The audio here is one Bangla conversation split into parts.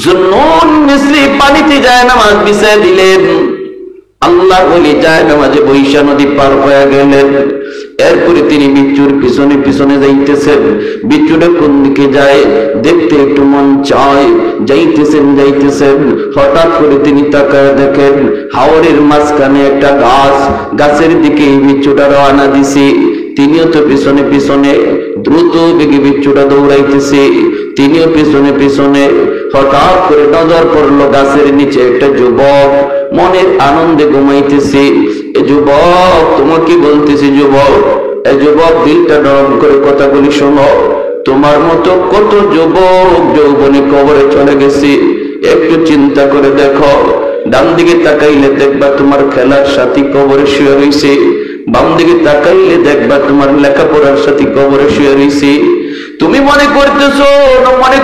জুন্নুন মিসরি পানিতে যায় নামাজ বিছায় দিলেন। আল্লাহ বলি যায় নামাজে বৈশা নদী পার হয়ে গেলেন। এরপরে তিনি বিচ্ছুর পিছনে পিছনে যাইতেছেন। বিচ্ছুটা কোন দিকে যায় দেখতে একটু মন চায়। যাইতেছেন হঠাৎ করে তিনি তাকায় দেখেন হাওরের মাঝখানে একটা গাছ, গাছের দিকে বিচ্ছুটা রওনা দিছে। তিনিও তো পিছনে পিছনে দ্রুত বেগে বিচ্ছুটা দৌড়াইতেছে, তিনিও পিছনে পিছনে। হঠাৎ করে নজর পড়লো গাছের নিচে একটা যুবক মনের আনন্দে ঘুমাইতেছে। এ যুবক, তোমাকে বলতেছি যুবক, এ যুবক দিলটা নরম করে কথাগুলি শোনো। তোমার মতো কত যুবক যৌবনে কবরে চলে গেছে, একটু চিন্তা করে দেখো। ডান দিকে তাকাইলে দেখবা তোমার খেলার সাথী কবরে শুয়ে রয়েছে, বাম দিকে তাকাইলে দেখবা তোমার লেখাপড়ার সাথী কবরে শুয়ে রয়েছে। তুমি মনে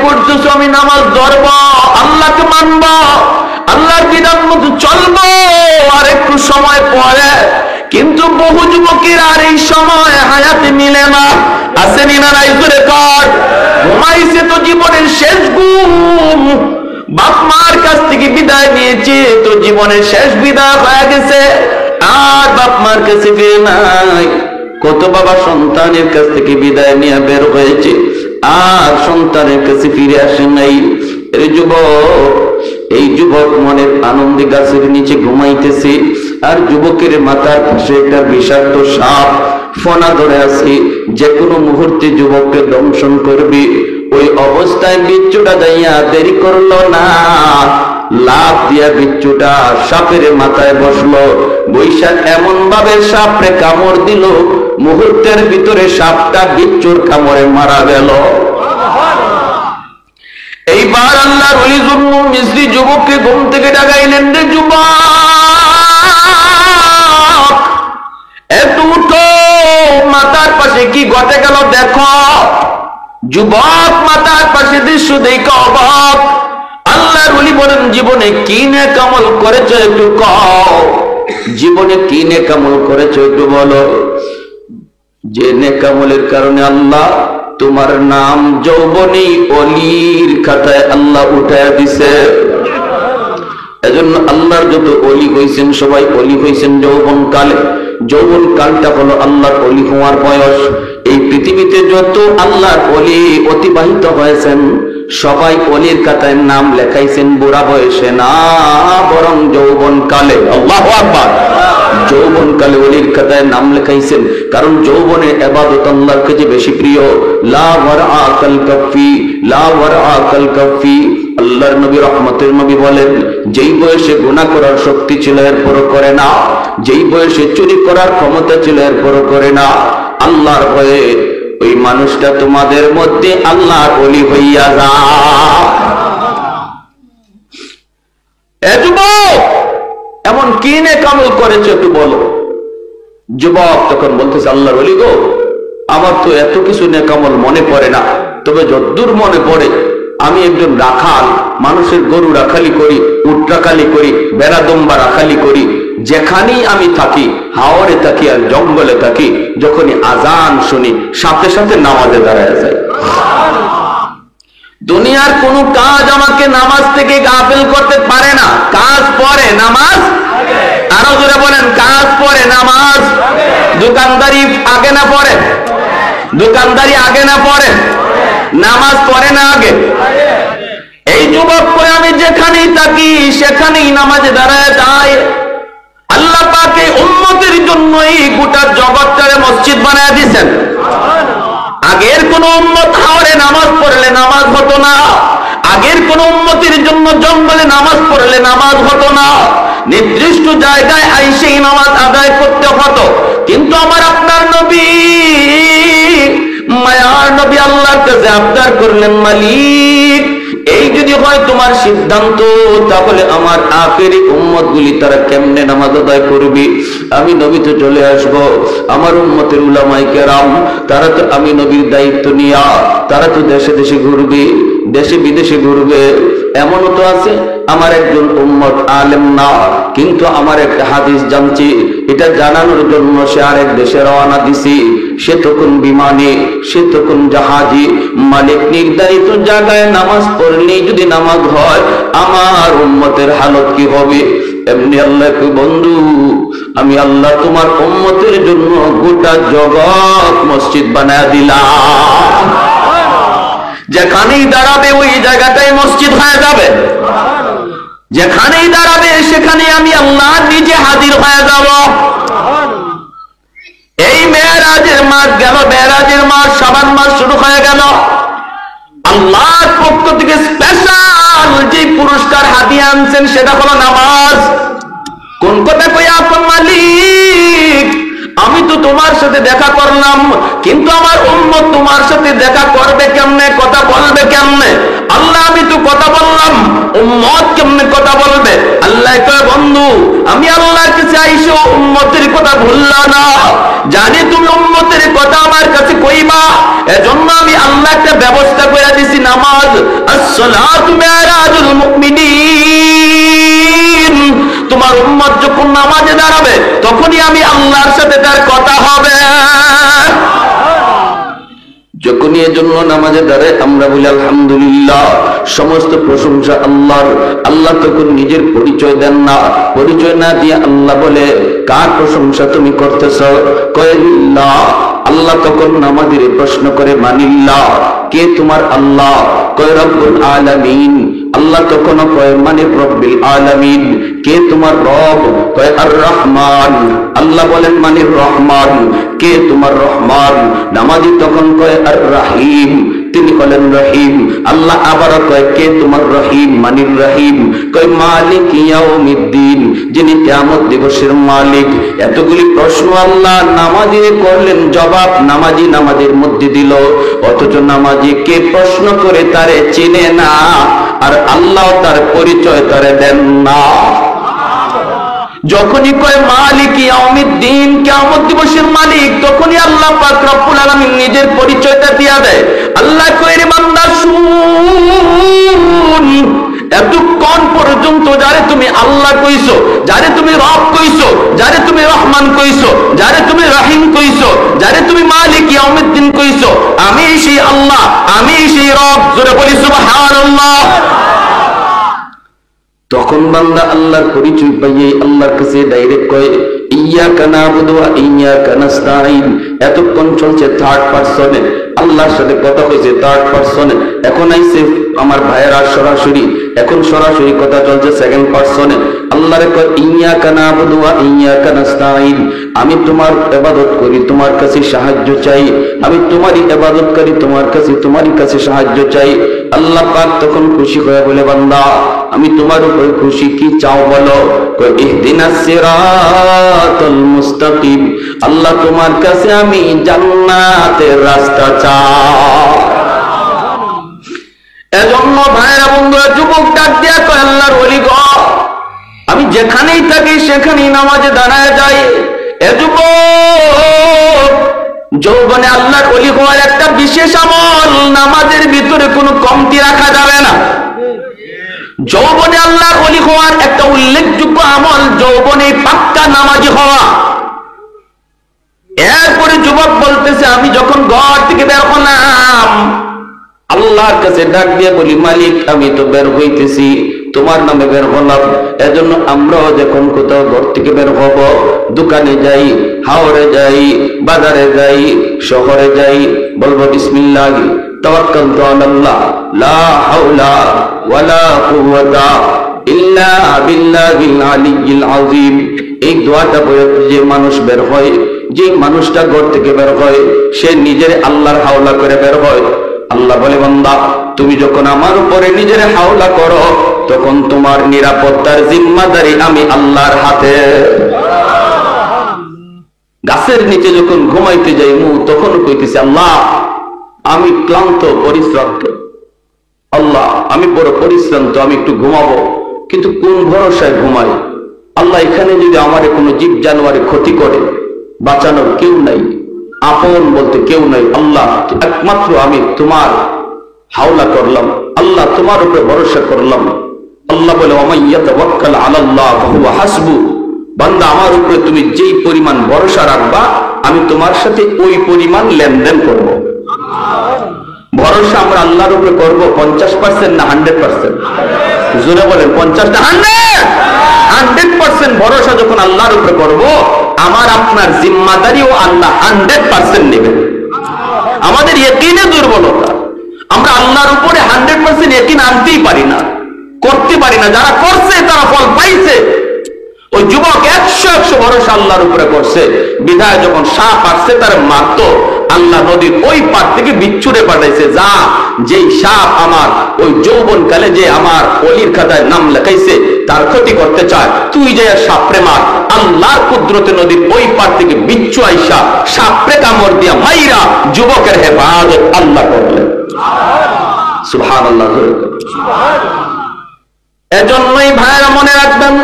করতেছো আমি নামাজ ধরব, আল্লাহকে মানব, আল্লাহর বিধান মতো চলবো আর একটু সময় পরে। কিন্তু বহু যুবকের আর এই সময় হায়াতে মিলে না। আসেনি না নাই করে কর, ঘুমাইছে তো জীবনের শেষ ঘুম। বাপ মার কাছ থেকে বিদায় নিয়েছে তো জীবনের শেষ বিদায় হয়ে গেছে, আর বাপ মার কাছে ফিরে নাই। কত বাবা সন্তানের কাছ থেকে বিদায় নিয়ে বের হয়েছে, আর সন্তানের কাছে ফিরে আসে নাই। এই যুবক মনের আনন্দে গাছের নিচে ঘুমাইতেছে, আর যুবকের মাথার পাশে একটা বিষাক্ত সাপ ফনা ধরে আছে, যে কোনো মুহূর্তে যুবককে দংশন করবে। ওই অবস্থায় বিচ্ছুটা যাইয়া দেরি করলো না, লাফ দিয়া বিচ্ছুটা সাপের মাথায় বসলো। বৈশাখ এমন ভাবে সাপরে কামড় দিল, মুহূর্তের ভিতরে সাপটা বিচ্ছুর কামড়ে মারা গেল। এইবার আল্লাহর ওলি জুন্নুন মিসরি যুবককে ঘুম থেকে ডাকাইলেন, রে যুবক, এত উঠো, মাথার পাশে কি ঘটে গেল দেখো। যুবক মাথার পাশে দৃশ্য দেখে অবাক। আল্লাহর ওলি বলেন, জীবনে কি নেক আমল করেছো একটু কও, জীবনে কি নেক আমল করেছো একটু বলো, যে নেক আমলের কারণে আল্লাহ তোমার নাম যৌবনী অলির খাতায় আল্লাহ উঠায় দিছে। এজন্য আল্লাহর যত অলি হয়েছেন সবাই অলি হয়েছেন যৌবন কালে। যৌবন কালটা হলো আল্লাহর অলি হওয়ার বয়স। এই পৃথিবীতে যত আল্লাহর অলি অতিবাহিত হয়েছেন সবাই অলির খাতায় নাম লেখাইছেন বুড়া বয়সে না, বরং যৌবন কালে। আল্লাহু আকবার। যৌবন কালে অলির খাতায় নাম লেখাইছেন, কারণ যৌবনে ইবাদত আল্লাহর কাছে বেশি প্রিয়। লা ওয়ারআ কাল কাফি, লা ওয়ারআ কাল কাফি। আল্লাহর নবী রহমতের নবী বলেন, যেই বয়সে গুনাহ করার শক্তি ছিল এরপরও করে না, যেই বয়সে চুরি করার ক্ষমতা ছিল এরপরও করে না, আল্লাহর ভয়ে ওই মানুষটা তোমাদের মধ্যে আল্লাহর ওলি হইয়া যা। এ যুবক, এমন কি নেক আমল করেছো একটু বলো। যুবক তখন বলতেছে, আল্লাহর ওলি গো, আমার তো এত কিছু নেক আমল মনে পড়ে না, তবে যদ্দূর মনে পড়ে আমি একজন রাখাল, মানুষের গরু রাখালি করি, উট রাখালি করি, বেড়া দম্বা রাখালি করি। যেখানেই আমি থাকি, হাওরে থাকি আর জঙ্গলে থাকি, যখনই আজান শুনি সাথে সাথে নামাজে দাঁড়ায় যায়। দুনিয়ার কোন কাজ আমাকে নামাজ থেকে গাফিল করতে পারে না। কাজ পরে, নামাজ আরো জোরে বলেন, কাজ পরে, নামাজ। দোকানদারি আগে না পরে? দোকানদারি আগে না পরে? নামাজ পরে না আগে? এই যুবক করে আমি যেখানেই থাকি সেখানেই নামাজে দাঁড়ায় যায়। আল্লাহ পাক এই উম্মতের জন্যই গোটা জগৎটারে মসজিদ বানায় দিয়েছেন। আগের কোন উম্মত হাওরে নামাজ পড়লে নামাজ হতো না, আগের কোন উম্মতের জন্য জঙ্গলে নামাজ পড়লে নামাজ হতো না, নির্দিষ্ট জায়গায় আইসেই নামাজ আদায় করতে হতো। কিন্তু আমার আপনার নবী, মায়ার নবী আল্লাহর কাছে আবদার করলেন, মালিক এই যদি হয় তোমার সিদ্ধান্ত, তাহলে আমার আখেরি উম্মত গুলি তারা কেমনে নামাজ আদায় করবে? আমি নবী তো চলে আসব, আমার উম্মতের উলামায়ে কেরাম তারা তো আমি নবীর দায়িত্ব নিয়া তারা তো দেশে দেশে ঘুরবে, দেশে বিদেশে ঘুরবে। এমনও তো আছে আমার একজন উম্মত আলেম না, কিন্তু আমার একটা হাদিস জানছি, এটা জানানোর জন্য সে আরেক দেশে রওনা দিছি। সে তখন বিমানে, সে তখন জাহাজে। মালিক নির্ধারিত জায়গায় নামাজ পড়লে যদি নামাজ হয়, আমার উম্মতের হালত কি হবে? এমনি আল্লাহ কই, বন্ধু আমি আল্লাহ তোমার উম্মতের জন্য গোটা জগৎ মসজিদ বানায় দিলাম। যেখানেই দাঁড়াবে ওই জায়গাটাই মসজিদ হয়ে যাবে। যেখানেই দাঁড়াবে সেখানে আমি আল্লাহ নিজে হাজির হয়ে যাব। এই মেরাজের মাস গেল, মেরাজের মাস শাবান মাস শুরু হয়ে গেল। আল্লাহর পক্ষ থেকে স্পেশাল যে পুরস্কার হাদিয়া আনছেন সেটা হলো নামাজ। কোন কথা কই আপন মালিক, আমি তো তোমার সাথে দেখা করলাম, কিন্তু আমার উম্মত তোমার সাথে দেখা করবে কেমনে, কথা বলবে কেমনে? আল্লাহ আমি তো কথা বললাম, উম্মত কেমনে কথা বলবে? আল্লাহ কয়, বন্ধু আমি আল্লাহর কাছে আইসো উম্মতের কথা ভুললা না, জানি তুমি উম্মতের কথা আমার কাছে কইবা, এজন্য আমি আল্লাহ একটা ব্যবস্থা করে দিছি, নামাজ। আসসালাতু মিরাজুল মুমিনিন। তোমার উম্মত যখন নামাজে দাঁড়াবে তখনই আমি আল্লাহর সাথে তার কথা হবে। যখনই এজন্য নামাজে দাঁড়ায় আমরা বলি আলহামদুলিল্লাহ, সমস্ত প্রশংসা আল্লাহর। আল্লাহ তখন নিজের পরিচয় দেন না, পরিচয় না দিয়ে আল্লাহ বলে, কার প্রশংসা তুমি করতেছ? কয় লিল্লাহ। আল্লাহ তখন নামাজের প্রশ্ন করে, মানিল্লাহ, কে তোমার আল্লাহ? কয় রব্বুল আলামিন। আল্লাহ তখন কয়, মানে রব্বিল আলামিন, কে তোমার রব? কয় আর রহমান। আল্লাহ বলেন, মানে রহমান, কে তোমার রহমান? নামাজি তখন কয় আর রাহিম, তিনি বলেন রহিম। আল্লাহ আবার কয়, কে তোমার রহিম? মানির রহিম। কয় মালিক ইয়াউমিদ্দিন, যিনি কিয়ামত দিবসের মালিক। এতগুলি প্রশ্ন আল্লাহ নামাজি করলেন, জবাব নামাজি নামাজের মধ্যে দিল, অথচ নামাজি কে প্রশ্ন করে তারে চিনে না, আর আল্লাহ তার পরিচয় তারে দেন না। যখনই কয় মালিক ইয়াউমিদ্দিন, কিয়ামত দিবসের মালিক, তখনই আল্লাহ পাক রব্বুল আলামিন নিজের পরিচয়টা দিয়া দেয়। আল্লাহ কয়, রে বান্দা শুন, এতক্ষণ পর্যন্ত যারে তুমি আল্লাহ কইছো, যারে তুমি রব কইছো, যারে তুমি রহমান কইছো, যারে তুমি রহিম কইছো, যারে তুমি মালিক ইয়াউমিদ্দিন কইছো, আমি সেই আল্লাহ, আমি সেই রব। জোরে বলি সুবহানাল্লাহ। তখন বান্দা আল্লাহর পরিচয় পাইয়ে আল্লাহর কাছে ডাইরেক্ট কয়, ইয়াকা নাবুদু ওয়া ইয়াকা নাস্তাঈন। এতক্ষণ চলছে থার্ড পারসনে, আল্লাহর সাথে কথা হয়েছে থার্ড পারসনে, এখন আইছে আমার ভাইয়েরা সরাসরি, এখন সরাসরি কথা চলছে সেকেন্ড পারসনে। আল্লাহরে কয়, ইয়াকা নাবুদু ওয়া ইয়াকা নাস্তাঈন, আমি তোমার ইবাদত করি, তোমার কাছে সাহায্য চাই, আমি তোমারই ইবাদত করি, তোমার কাছে সাহায্য চাই। আল্লাহ পাক তখন খুশি হয়ে বলে, বান্দা আমি তোমার উপর খুশি, কি চাও বলো? কয় ইহদিনাস সিরাতাল মুস্তাকিম, আল্লাহ তোমার কাছে আমি জান্নাতের রাস্তা চাই। এজন্য ভাইরা বন্ধুরা, যুবক ডাক দিয়া কয়, আল্লাহর ওলি গো, আমি যেখানেই থাকি সেখানেই নামাজে দাঁড়ায় যাই। এ যুবক, যৌবনে আল্লাহর ওলি হওয়ার একটা বিশেষ আমল, নামাজের ভিতরে কোনো কমতি রাখা যাবে না। যৌবনে আল্লাহর ওলি হওয়ার একটা উল্লেখযোগ্য আমল, যৌবনে পাক্কা নামাজি হওয়া। এরপরে যুবক বলতেছে, আমি যখন ঘর থেকে বের হলাম, আল্লাহর কাছে ডাক দিয়ে বলি, মালিক আমি তো বের হইতেছি, তোমার নামে বের হলাম। এজন্য আমরাও যখন কোথাও ঘর থেকে বের হব, দোকানে যাই, হাওড়ে যাই, বাজারে যাই, শহরে যাই, বলবো বিসমিল্লাহ তাওয়াক্কালতু আলাল্লাহ, লা হাওলা ওয়ালা কুওয়াতা ইল্লা বিল্লাহিল আলিয়্যিল আযীম। এই দোয়াটা পড়ে যে মানুষ বের হয়, যে মানুষটা ঘর থেকে বের হয়, সে নিজের আল্লাহর হাওলা করে বের হয়। আল্লাহ বলে, বান্দা তুমি যখন আমার উপরে নিজের হাওলা করো, তখন তোমার নিরাপত্তার জিম্মাদারি আমি আল্লাহর হাতে। গাছের নিচে যখন ঘুমাইতে যাই, তখন কইতেছি, আল্লাহ আমি ক্লান্ত পরিশ্রান্ত, আল্লাহ আমি বড় পরিশ্রান্ত, আমি একটু ঘুমাবো, কিন্তু কোন ভরসায় ঘুমাই? আল্লাহ এখানে যদি আমার কোনো জীব জানোয়ারে ক্ষতি করে, বাঁচানোর কেউ নাই, আপন বলতে কেউ নাই। আল্লাহ একমাত্র আমি তোমার হাওলা করলাম, আল্লাহ তোমার উপরে ভরসা করলাম। আল্লাহ বলে, ওয়া মান ইয়াতাওয়াক্কাল আলাল্লাহ ফাহুয়া হাসবু। বান্দা আমার উপরে তুমি যেই পরিমাণ ভরসা রাখবা আমি তোমার সাথে ওই পরিমাণ লেনদেন করব। ভরসা আমরা আল্লাহর উপরে করবো 50% না 100%? জোরে বলেন 50 না 100% ভরসা যখন আল্লাহর উপরে করব, আমার আপনার জিম্মাদারিও আল্লাহ 100% নেবেন। আমাদের ইয়াকিনে দুর্বলতা, আমরা আল্লাহর উপরে 100% ইয়াকিন আনতেই পারি না, করতে পারি না। যারা করছে তারা ফল পাইছে। ওই যুবক 100 ভরসা আল্লাহর উপরে করছে, বিধায় যখন সাপ আসছে তার মারতো, আল্লাহ নদীর ওই পার থেকে বিচ্ছুরে পাঠাইছে, যা যেই সাপ আমার ওই যৌবনকালে যে আমার অলির খাতায় নাম লেখাইছে তার ক্ষতি করতে চায়, তুই যে সাপরে মার। আল্লাহর কুদরতে নদীর ওই পার থেকে বিচ্ছু আইসা সাপরে কামড় দিয়া মাইরা যুবকের হেফাজত আল্লাহ করলেন। সুবহানাল্লাহ। এজন্যই ভাইরা মনে রাখবেন,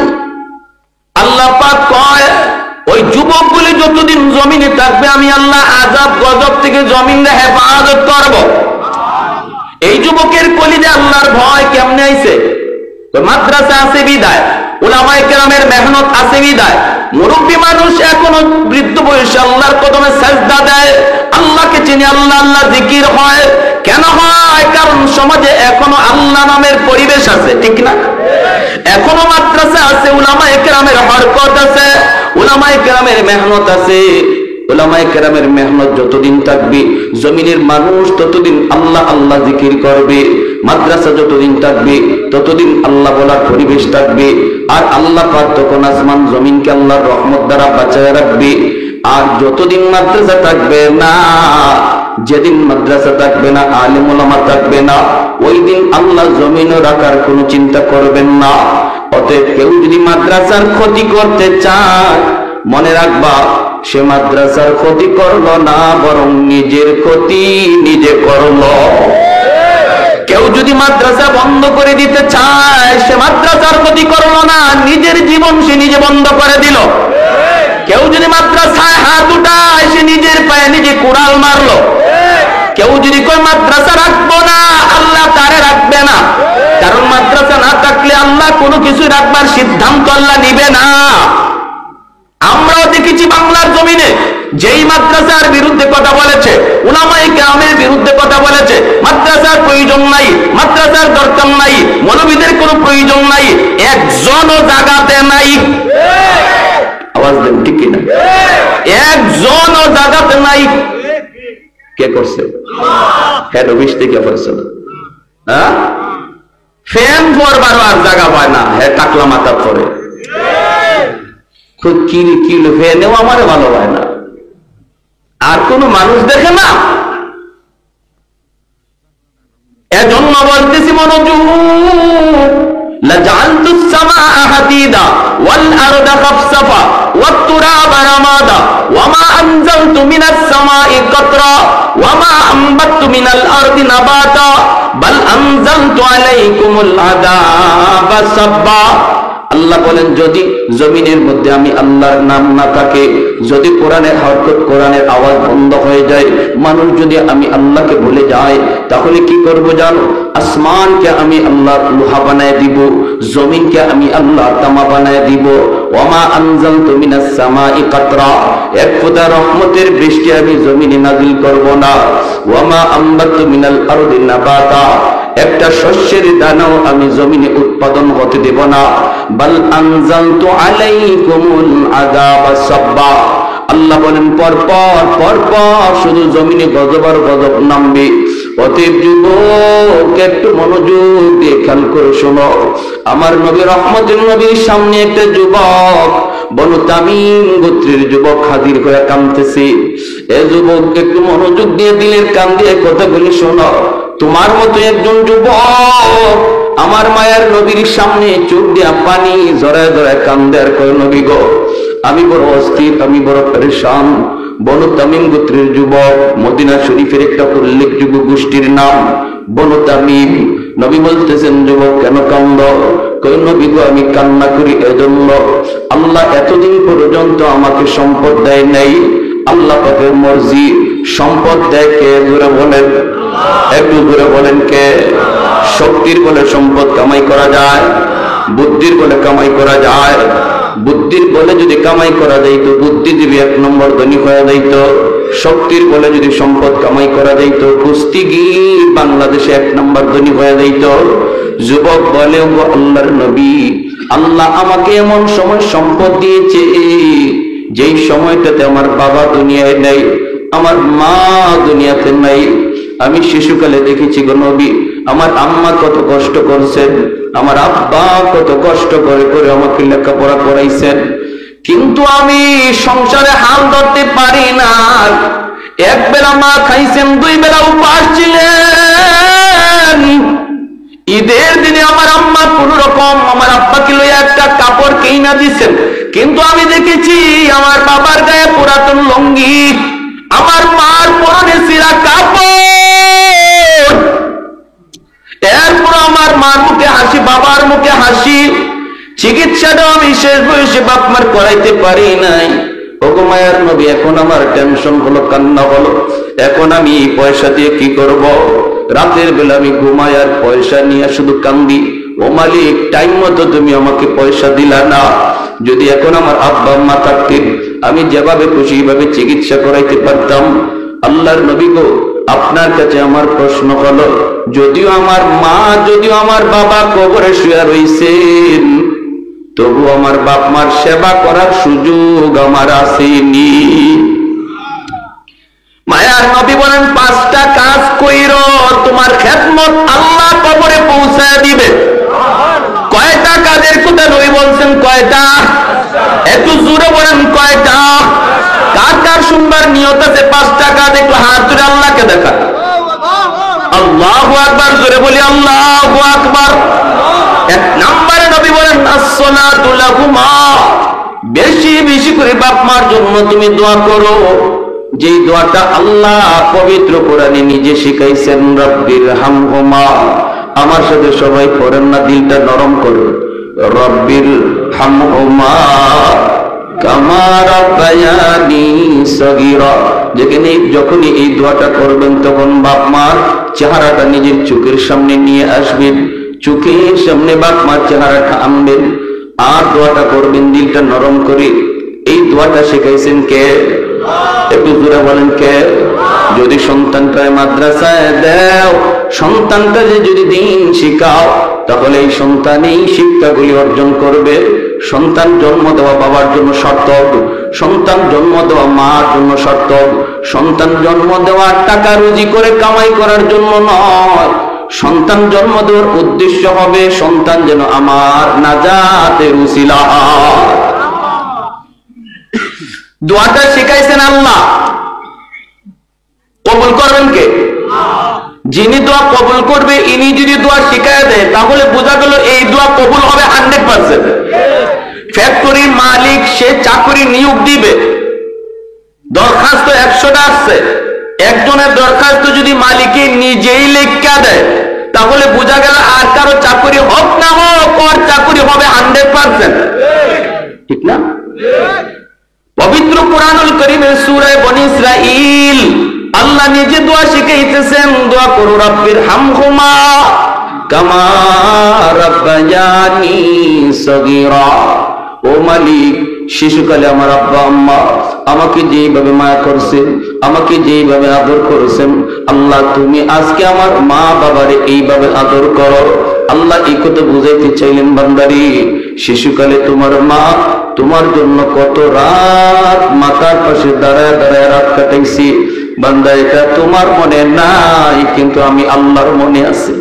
আল্লাহ পাক কয় ওই যুবকগুলি যতদিন জমিনে থাকবে আমি আল্লাহ আযাব গজব থেকে জমিনে হেফাজত করব। এই যুবকের কলিজে আল্লাহর ভয় কেমনে আইছে? মাদ্রাসা আছে বিদায়, উলামায়ে কেরামের মেহনত আছে বিদায়, মুরব্বী মানুষ এখনো বৃদ্ধ বয়সে আল্লাহর কদমে সেজদা দেয়, আল্লাহকে চিনি, আল্লাহ আল্লাহ জিকির হয়। কেন হয়? কারণ সমাজে এখনো আল্লাহ নামের পরিবেশ আছে, ঠিক না? এখনো মাদ্রাসা আছে, উলামায়ে কেরামের হরকত আছে, উলামায়ে কেরামের মেহনত আছে। উলামায়ে কেরামের মেহনত যতদিন থাকবে জমিনের মানুষ ততদিন আল্লাহ আল্লাহ জিকির করবে। মাদ্রাসা যতদিন থাকবে ততদিন আল্লাহ বলার পরিবেশ থাকবে। আর আল্লাহ পাক তখন আসমান জমিনকে আল্লাহর রহমত দ্বারা বাঁচায় রাখবে। আর যতদিন মাদ্রাসা থাকবে না, যেদিন মাদ্রাসা থাকবে না, আলেম ওলামা থাকবে না, ওই দিন আল্লাহ জমিনও রাখার কোনো চিন্তা করবেন না। অতএব কেউ যদি মাদ্রাসার ক্ষতি করতে চায়, মনে রাখবা সে মাদ্রাসার ক্ষতি করলো না, বরং নিজের ক্ষতি নিজে করলো। কেউ যদি মাদ্রাসা বন্ধ করে দিতে চায়, সে মাদ্রাসার ক্ষতি করলো না, নিজের জীবন সে নিজে বন্ধ করে দিল। কেউ যদি মাদ্রাসায় হাত উঠায়, সে নিজের পায়ে নিজে কুড়াল মারলো। কেউ যদি কই মাদ্রাসা রাখবো না, আল্লাহ তারে রাখবে না। কারণ মাদ্রাসা না থাকলে আল্লাহ কোনো কিছু রাখবার সিদ্ধান্ত আল্লাহ নিবে না। আমরাও দেখেছি বাংলার জমিনে যেই মাদ্রাসার বিরুদ্ধে কথা বলেছে, উলামায়ে কেরামের বিরুদ্ধে কথা বলেছে, মাদ্রাসার প্রয়োজন নাই, মাদ্রাসার দরকার নাই, মৌলবীদের কোনো প্রয়োজন নাই, একজনও জাগাতে নাই। আওয়াজ দেন, ঠিক কিনা? একজনও জাগাতে নাই। কে করছে? হেড অফিস থেকে করছে না। হ্যাঁ, ফ্যান পরবারও আর জায়গা পায় না, হ্যাঁ টাকলা মাথা পরে কিলো ফ্যানেও আমার ভালো হয় না। আর কোন মানুষ দেখে না। এজন্য বলতেছি মনোযোগ, লাজালতুস সামাআ হাদিদা ওয়াল আরদা খাফসাফা ওয়াত তুরাবা রামাদা ওয়ামা আনজালতু মিনাস সামাই কাতরা ওয়ামা আমবাতু মিনাল আরদি নাবাতা বাল আনজালতু আলাইকুমুল আযাবা সাব্বা। আল্লাহ বলেন, যদি জমিনের মধ্যে আমি আল্লাহর নাম না থাকে, যদি কোরআনের হরকত, কোরআনের আওয়াজ বন্ধ হয়ে যায়, মানুষ যদি আমি আল্লাহকে ভুলে যায়, তাহলে কি করব জানো? আসমানকে আমি আল্লাহর লোহা বানায় দিব, জমিনকে আমি আল্লাহর তামা বানায় দিব। ওয়ামা আনজালতু মিনাস সামাই কাতরা, এক ফোঁটা রহমতের বৃষ্টি আমি জমিনে নাযিল করব না। ওয়ামা আমবাতু মিনাল আরদি নাবাতা, একটা শস্যের দানাও আমি জমিনে উৎপাদন হতে দেব না। বাল আনজালতু আলাইকুমুল আযাবা সাব্বা, আল্লাহ বলেন পরপর শুধু জমিনে গজব আর গজব নামবে। অতএব যুবক, একটু মনোযোগ দিয়ে খেয়াল করে শোনো। আমার নবী রহমতের নবীর সামনে একটা যুবক, বনু তামিম গোত্রের যুবক হাজির হয়ে কাঁদতেছে। এ যুবক, একটু মনোযোগ দিয়ে দিলের কান দিয়ে কথাগুলি শোনো। তোমার মতো একজন যুবক আমার মায়ের নবীর সামনে চোখ দিয়া পানি জড়ায় জড়ায় কান্দে আর কয়, নবী গো, আমি বড় অস্থির, আমি বড় পরেশান। বনু তামিম গোত্রের যুবক, মদিনা শরীফের একটা উল্লেখযোগ্য গোষ্ঠীর নাম বনু তামিম। নবী বলতেছেন, যুবক কেন কান্দ? কই, নবী গো, আমি কান্না করি এজন্য আল্লাহ এতদিন পর্যন্ত আমাকে সম্পদ দেয় নাই। আল্লাহ পাকের মর্জি, সম্পদ দেয় কে? জোরে বলেন, একটু জোরে বলেন কে? শক্তির বলে সম্পদ কামাই করা যায়, বুদ্ধির বলে কামাই করা যায়, বুদ্ধির বলে যদি কামাই করা যাইত, বুদ্ধিজীবী 1 নম্বর ধনী হয়ে যাইত। শক্তির বলে যদি সম্পদ কামাই করা যাইত, কুস্তিগীর বাংলাদেশে 1 নম্বর ধনী হয়ে যাইত। যুবক বলে, ও আল্লাহর নবী, আল্লাহ আমাকে এমন সময় সম্পদ দিয়েছে যেই সময়টাতে আমার বাবা দুনিয়ায় নাই, আমার মা দুনিয়াতে নাই। আমি শিশুকালে দেখেছি গো নবী, আমার আম্মা কত কষ্ট করছেন, আমার আব্বা কত কষ্ট করে করে আমাকে লেখাপড়া করাইছেন, কিন্তু আমি সংসারে হাল ধরতে পারি না। 1 বেলা মা খাইছেন, 2 বেলা উপাস ছিলেন। ঈদের দিনে আমার আম্মা কোন রকম আমার আব্বাকে লইয়া একটা কাপড় কিনা দিচ্ছেন, কিন্তু আমি দেখেছি আমার বাবার গায়ে পুরাতন লুঙ্গি, আমার মার পরনে ছিঁড়া কাপড়। এরপর আমার মার মুখে হাসি, বাবার মুখে হাসি। চিকিৎসাটাও আমি শেষ বয়সে বাপ মার করাইতে পারি নাই। ওগো মায়ার নবী, এখন আমার টেনশন হলো, কান্না হলো, এখন আমি পয়সা দিয়ে কি করব? রাতের বেলা আমি ঘুমাই আর পয়সা নিয়ে শুধু কান্দি। ও মালিক, টাইম মতো তুমি আমাকে পয়সা দিলা না। যদি এখন আমার আব্বা আম্মা থাকতেন, আমি যেভাবে খুশি এইভাবে চিকিৎসা করাইতে পারতাম। আল্লাহর নবী গো, আপনার কাছে আমার প্রশ্ন হলো, যদিও আমার মা, যদিও আমার বাবা কবরে শুয়ে রইছেন, তবু আমার বাপ মার সেবা করার সুযোগ আমার আসেনি। মায়ার নবী বলেন, 5টা কাজ কইরো, তোমার খেদমত আল্লাহ কবরে পৌঁছায় দিবে। কয়টা কাজের কথা নবী বলছেন? কয়টা? একটু জোরে বলেন, কয়টা? কার কার শুনবার নিয়ত আছে 5টা কাজ? একটু হাত তুলে আল্লাহকে দেখা। আল্লাহু আকবার, জোরে বলি আল্লাহু আকবার। 1 নম্বরে নবী বলেন, আসসালাতু লাহুমা, বেশি বেশি করে বাপ মার জন্য তুমি দোয়া করো। যে দোয়াটা আল্লাহ পবিত্র কোরআনে নিজে শিখাইছেন, রব্বির হামহুমা। আমার সাথে সবাই পড়েন না, দিলটা নরম করুন। রব্বির হামহুমা কামা রাব্বায়ানি সগীরা। যেখানে যখনই এই দোয়াটা করবেন, তখন বাপ মার চেহারাটা নিজের চোখের সামনে নিয়ে আসবেন, চোখের সামনে বাপ মার চেহারাটা আনবেন, আর দোয়াটা করবেন দিলটা নরম করে। এই দোয়াটা শিখাইছেন কে? একটু জোরে বলেন কে? যদি সন্তানটা মাদ্রাসায় দাও, সন্তানটা যদি দিন শিখাও, তাহলে এই সন্তান এই শিক্ষাগুলি অর্জন করবে। সন্তান জন্ম দেওয়া বাবার জন্য সার্থক, সন্তান জন্ম দেওয়া মার জন্য সার্থক। সন্তান জন্ম দেওয়া টাকা রুজি করে কামাই করার জন্য নয়। সন্তান জন্ম দেওয়ার উদ্দেশ্য হবে সন্তান যেন আমার নাজাতের উসিলা হয়। দোয়াটা শিখাইছেন আল্লাহ, কবুল করবেন কে? যিনি দোয়া কবুল করবে, ইনি যদি দোয়া শিখায় দেয়, তাহলে বোঝা গেল এই দোয়া কবুল হবে 100%। ফ্যাক্টরির মালিক সে চাকরি নিয়োগ দিবে, দরখাস্ত 100টা আসছে, একজনের দরখাস্ত যদি মালিকে নিজেই লেখা দেয়, তাহলে বোঝা গেল আর কারো চাকরি হোক না হোক, ওর চাকরি হবে 100%। ঠিক না? পবিত্র কুরআনুল কারীমের সূরা বনী ইসরাঈল আল্লাহ নিজে দোয়া শিখাইতেছেন, দোয়া করো রব্বির হামহুমা কামা রাব্বায়ানি সগীরা। ও মালিক, শিশুকালে আমার আব্বা আম্মা আমাকে যেইভাবে মায়া করছেন, আমাকে যেইভাবে আদর করেছেন, আল্লাহ তুমি আজকে আমার মা বাবারে এইভাবে আদর করো। আল্লাহ এই কথা বুঝাইতে চাইলেন, বান্দারি শিশুকালে তোমার মা তোমার জন্য কত রাত মাথার পাশে দাঁড়ায় দাঁড়ায় রাত কাটাইছি। বান্দা, এটা তোমার মনে নাই, কিন্তু আমি আল্লাহর মনে আছে।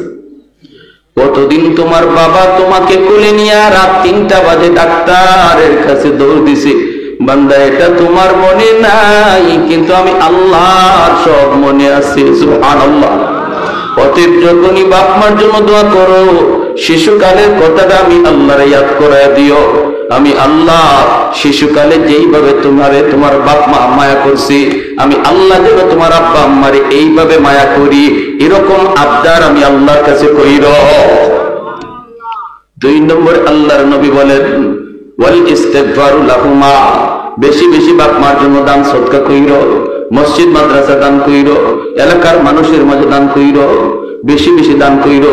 কতদিন তোমার বাবা তোমাকে কোলে নিয়ে রাত 3টা বাজে ডাক্তারের কাছে দৌড় দিছে। বান্দা, এটা তোমার মনে নাই, কিন্তু আমি আল্লাহর সব মনে আছে। সুবহানাল্লাহ। অতএব যখনই বাপ মার জন্য দোয়া করো, শিশুকালের কথাটা আমি আল্লাহর ইয়াদ করায় দিও। আমি আল্লাহ শিশুকালে যেইভাবে তোমার বাপ মা মায়া করছি, আমি আল্লাহ যেন তোমার আব্বা আম্মারে এইভাবে মায়া করি, এরকম আবদার আমি আল্লাহর কাছে কইর। 2 নম্বর আল্লাহর নবী বলেন, ওয়াল ইস্তিগফারু লাহুমা, বেশি বেশি বাপ মার জন্য দান সদকা কইর। মসজিদ মাদ্রাসা দান কইরো, এলাকার মানুষের মাঝে দান কইরো, বেশি বেশি দান কইরো।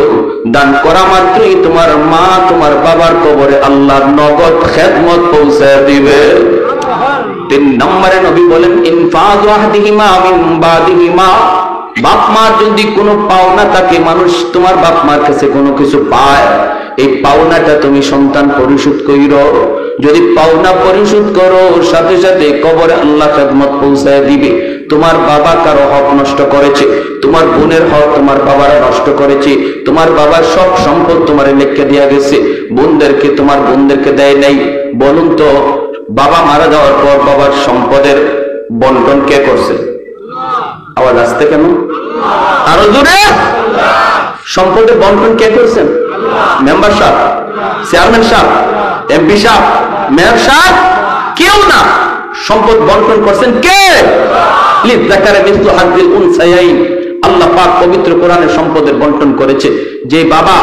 দান করা মাত্রই তোমার মা তোমার বাবার কবরে আল্লাহর নগদ খেদমত পৌঁছায় দিবে। 3 নম্বরে নবী বলেন ইনফাযু আহদিহিমা মিন বাদিহিমা, বাপ মা যদি কোনো পাওনা থাকে, মানুষ তোমার বাপ মার কাছে কোনো কিছু পায়, এই পাওনাটা তুমি সন্তান পরিশোধ কইরো। যদি পাওনা পরিশোধ করো, সাথে সাথে কবরে আল্লাহ খেদমত পৌঁছায় দিবে। তোমার বাবা কারো হক নষ্ট করেছে, তোমার বোনের হক তোমার বাবারা নষ্ট করেছে, তোমার বাবার সব সম্পদ তোমার লিখে দেয়া গেছে, বোনদেরকে তোমার বোনদেরকে দেয় নাই। বলুন তো, বাবা মারা যাওয়ার পর বাবার সম্পদের বন্টন কে করছে? আওয়াজ আসতে কেন? আরো জোরে। সম্পদের বন্টন কে করছেন? মেম্বার সাহেব, চেয়ারম্যান সাহেব, এমপি সাহেব, মেয়র সাহেব? কেউ না। সম্পদ বন্টন করছেন কে? লিযাকারি মিসলু হাজ্জিল উনসায়াইন। আল্লাহ পাক পবিত্র কোরআনে সম্পদের বন্টন করেছে। যে বাবা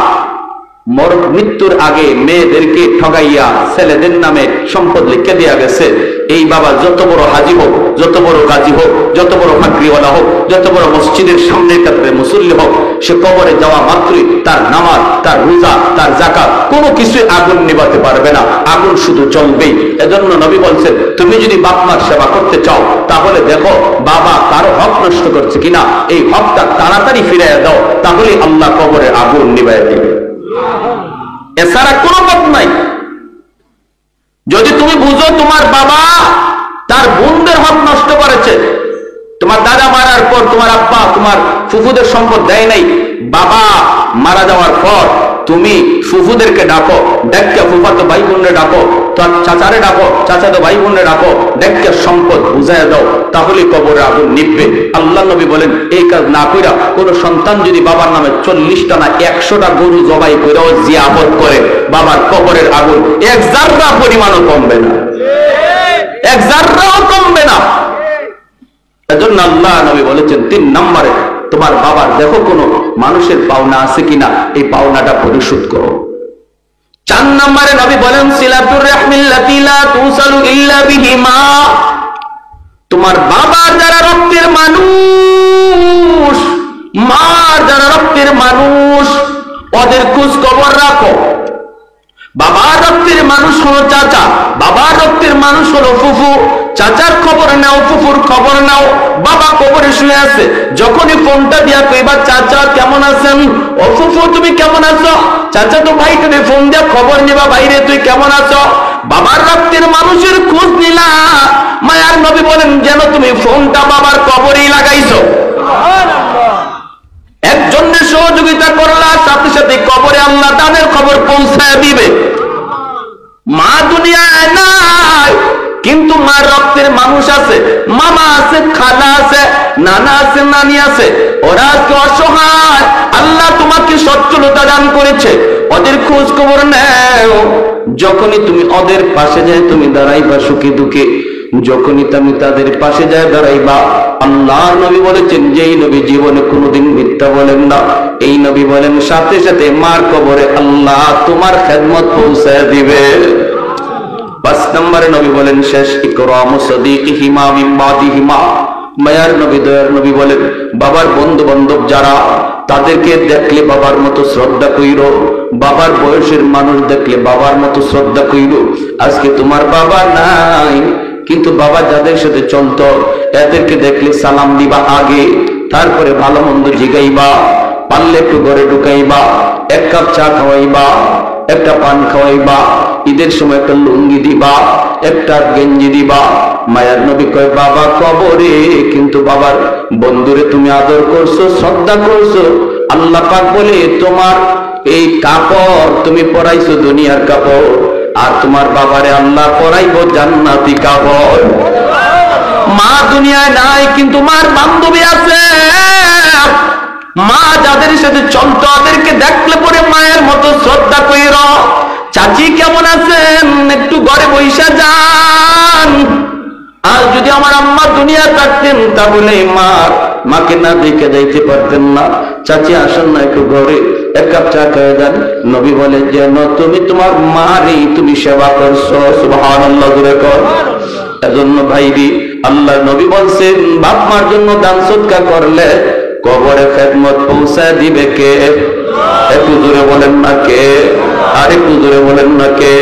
মৃত্যুর আগে মেয়েদেরকে ঠগাইয়া ছেলেদের নামে সম্পদ লিখে দেয়া গেছে, এই বাবা যত বড় হাজি হোক, যত বড় গাজী হোক, যত বড় ফাকরিওয়ালা হোক, যত বড় মসজিদের সামনে কাতারে মুসল্লি হোক, সে কবরে যাওয়া মাত্রই তার নামাজ, তার রোজা, তার যাকাত কোনো কিছু আগুন নিভাতে পারবে না, আগুন শুধু জ্বলবেই। এজন্য নবী বলছেন, তুমি যদি বাপ মার সেবা করতে চাও, তাহলে দেখো বাবা কারো হক নষ্ট করছে কিনা, এই হকটা তাড়াতাড়ি ফিরিয়ে দাও, তাহলে আল্লাহ কবরে আগুন নিভাইয়া দিবে। এছাড়া কোনো পথ নাই। যদি তুমি বুঝো তোমার বাবা তার বোনদের হক নষ্ট করেছে, তোমার দাদা মারার পর তোমার আব্বা তোমার ফুফুদের সম্পদ দেয় নাই, বাবা মারা যাওয়ার পর তুমি ফুফুদেরকে ডাকো, ডেকে ফুফাতো ভাই বোনরে ডাকো, চাচারে ডাকো, চাচাতো ভাই বোনরে ডাকো, ডেকে সম্পদ বুঝাইয়া দাও, তাহলে কবরে আগুন নিভবে। আল্লাহ নবী বলেন, এই কাজ না কইরা কোন সন্তান যদি বাবার নামে 40টা না 100টা গরু জবাই কইরাও জিয়াফত করে, বাবার কবরের আগুন 1 জাররা পরিমাণও কমবে না, 1 জাররাও কমবে না। এজন্য আল্লাহ নবী বলেছেন 3 নম্বরে তোমার বাবার দেখো কোনো মানুষের পাওনা আছে কিনা, এই পাওনাটা পরিশোধ করো। 4 নম্বরে নবী বলেন সিলাতুর রাহমিল্লাতি লা তুসালু ইল্লা বিহিমা, তোমার বাবার যারা রক্তের মানুষ, মার যারা রক্তের মানুষ, ওদের খোঁজ খবর রাখো। বাবার রক্তের মানুষ হলো চাচা, বাবার রক্তের মানুষ হলো ফুফু, চাচার খবর নাও, ফুফুর খবর নাও। বাবা কবরে শুয়ে আছে, যখনই ফোনটা দিয়া কইবা চাচা কেমন আছেন, ও ফুফু তুমি কেমন আছো, চাচা তো ভাই তুমি ফোন দিয়া খবর নিবা, বাইরে তুই কেমন আছো। বাবার রক্তের মানুষের খোঁজ নিলা, মায়ার নবী বলেন যেন তুমি ফোনটা বাবার কবরেই লাগাইছো। একজনের সহযোগিতা করলা, সাথে সাথে কবরে আল্লাহ তাদের খবর পৌঁছায় দিবে। মা দুনিয়ায় নাই, কিন্তু মার রক্তের মানুষ আছে, মামা আছে, খালা আছে, নানা আছে, নানি আছে, ওরা আজকে অসহায়। আল্লাহ তোমাকে সচ্ছলতা দান করেছে, ওদের খোঁজ খবর নেও। যখনই তুমি ওদের পাশে যায় তুমি দাঁড়াইবা সুখে দুঃখে, যখনই তুমি তাদের পাশে যায় দাঁড়াইবা। আল্লাহর নবী বলেছেন, যেই নবী জীবনে কোনোদিন মিথ্যা বলেন না, এই নবী বলেন সাথে সাথে মার কবরে আল্লাহ তোমার খেদমত পৌঁছায় দিবে। 5 নম্বরে নবী বলেন শেষ, ইকরামু সাদিকিহিমা মিন বাদিহিমা, মায়ার নবী দয়ার নবী বলেন বাবার বন্ধু বান্ধব যারা, তাদেরকে দেখলে বাবার মতো শ্রদ্ধা কইরো, বাবার বয়সের মানুষ দেখলে বাবার মতো শ্রদ্ধা কইরো। আজকে তোমার বাবা নাই, কিন্তু বাবা যাদের সাথে চলতো এদেরকে দেখলে সালাম দিবা আগে, তারপরে ভালো মন্দ জিগাইবা, পারলে একটু ঘরে ঢুকাইবা, 1 কাপ চা খাওয়াইবা, একটা পান খাওয়াইবা, ঈদের সময় একটা লুঙ্গি দিবা, একটা গেঞ্জি দিবা। মায়ার নবী কয় বাবা কবরে, কিন্তু বাবার বন্ধুরে তুমি আদর করছো, শ্রদ্ধা করছো। আল্লাহ পাক বলে তোমার এই কাপড় তুমি পরাইছো দুনিয়ার কাপড়, আর তোমার বাবারে আল্লাহ পরাইবো জান্নাতি কাপড়। মা দুনিয়ায় নাই, কিন্তু মার বান্ধবী আছে। মা যাদের সাথে চলতো ওদেরকে দেখলে পরে মায়ের মতো শ্রদ্ধা কইর। চাচি কেমন আছেন, একটু ঘরে বইসা যান। আর যদি আমার আম্মা দুনিয়া থাকতেন তাহলে মাকে না দেখে যাইতে পারতেন না। চাচি আসেন না একটু ঘরে, 1 কাপ চা খেয়ে যান। নবী বলে যেন তুমি তোমার মারই তুমি সেবা করছো। সুবহানাল্লাহ জোরে কর। এজন্য ভাইরি আল্লাহ নবী বলছেন বাপ মার জন্য দান সদকা করলে কবরে খেদমত পৌঁছায় দিবে কে? একটু জোরে বলেন না কে? আর একটু জোরে বলেন না কে?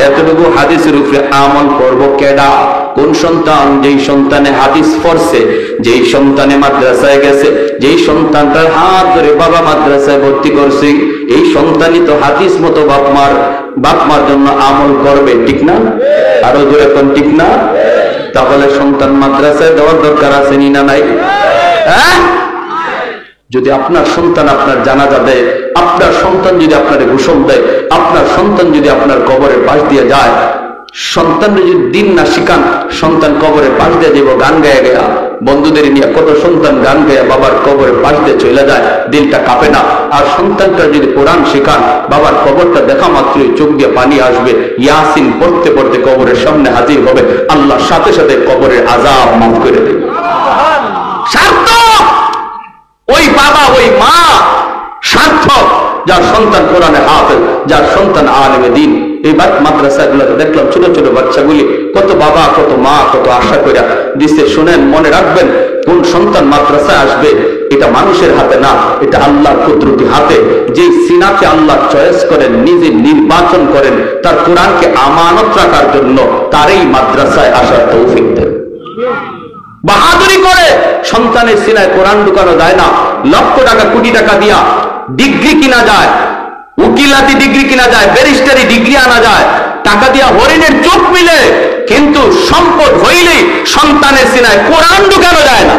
এতটুকু হাদিসের উপরে আমল করব কেডা? কোন সন্তান? যেই সন্তানে হাদিস পড়ছে, যেই সন্তানে মাদ্রাসায় গেছে, যেই সন্তানটার হাত ধরে বাবা মাদ্রাসায় ভর্তি করছে, এই সন্তানই তো হাদিস মতো বাপ মার জন্য আমল করবে, ঠিক না? আরো জোরে কোন ঠিক না? তাহলে সন্তান মাদ্রাসায় দেওয়ার দরকার আছে নি না নাই? হ্যাঁ, যদি আপনার সন্তান আপনার জানাজা দেয়, আপনার সন্তান যদি আপনার ঘোষণ দেয়, আপনার সন্তান যদি আপনার কবরের পাশ দিয়ে যায়, সন্তান যদি দিন না শিখান, সন্তান কবরের পাশ দিয়ে যাব গান গায়ে গেয়া, বন্ধুদের নিয়ে কত সন্তান গান গায়ে বাবার কবরের পাশ দিয়ে চলে যায়, দিলটা কাঁপে না। আর সন্তানটা যদি কোরআন শিখান, বাবার কবরটা দেখা মাত্রই চোখ দিয়ে পানি আসবে, ইয়াসিন পড়তে পড়তে কবরের সামনে হাজির হবে, আল্লাহ সাথে সাথে কবরের আযাব মাফ করে দেবে। সার্থক ওই বাবা ওই মা, সার্থক যার সন্তান কোরআনে হাফেজ, যার সন্তান আলেমে দ্বীন। এই মাদ্রাসাগুলোতে দেখলাম ছোট ছোট বাচ্চাগুলি কত বাবা কত মা কত আশা করে দিচ্ছে। শুনেন, মনে রাখবেন, কোন সন্তান মাদ্রাসায় আসবে এটা মানুষের হাতে না, এটা আল্লাহর কুদরতি হাতে। যে সিনাকে আল্লাহ চয়েস করেন, নিজে নির্বাচন করেন তার কোরআনকে আমানত রাখার জন্য, তারই মাদ্রাসায় আসার তৌফিক দেন। বাহাদুরি করে সন্তানের সিনায় কোরআন ঢুকানো যায় না। লক্ষ টাকা কোটি টাকা দিয়া ডিগ্রি কিনা যায়, উকিলাতি ডিগ্রি কিনা যায়, ব্যারিস্টারি ডিগ্রি আনা যায়, টাকা দিয়া হরিণের চোখ মিলে, কিন্তু সম্পদ হইলেই সন্তানের সিনায় কোরআন ঢুকানো যায় না,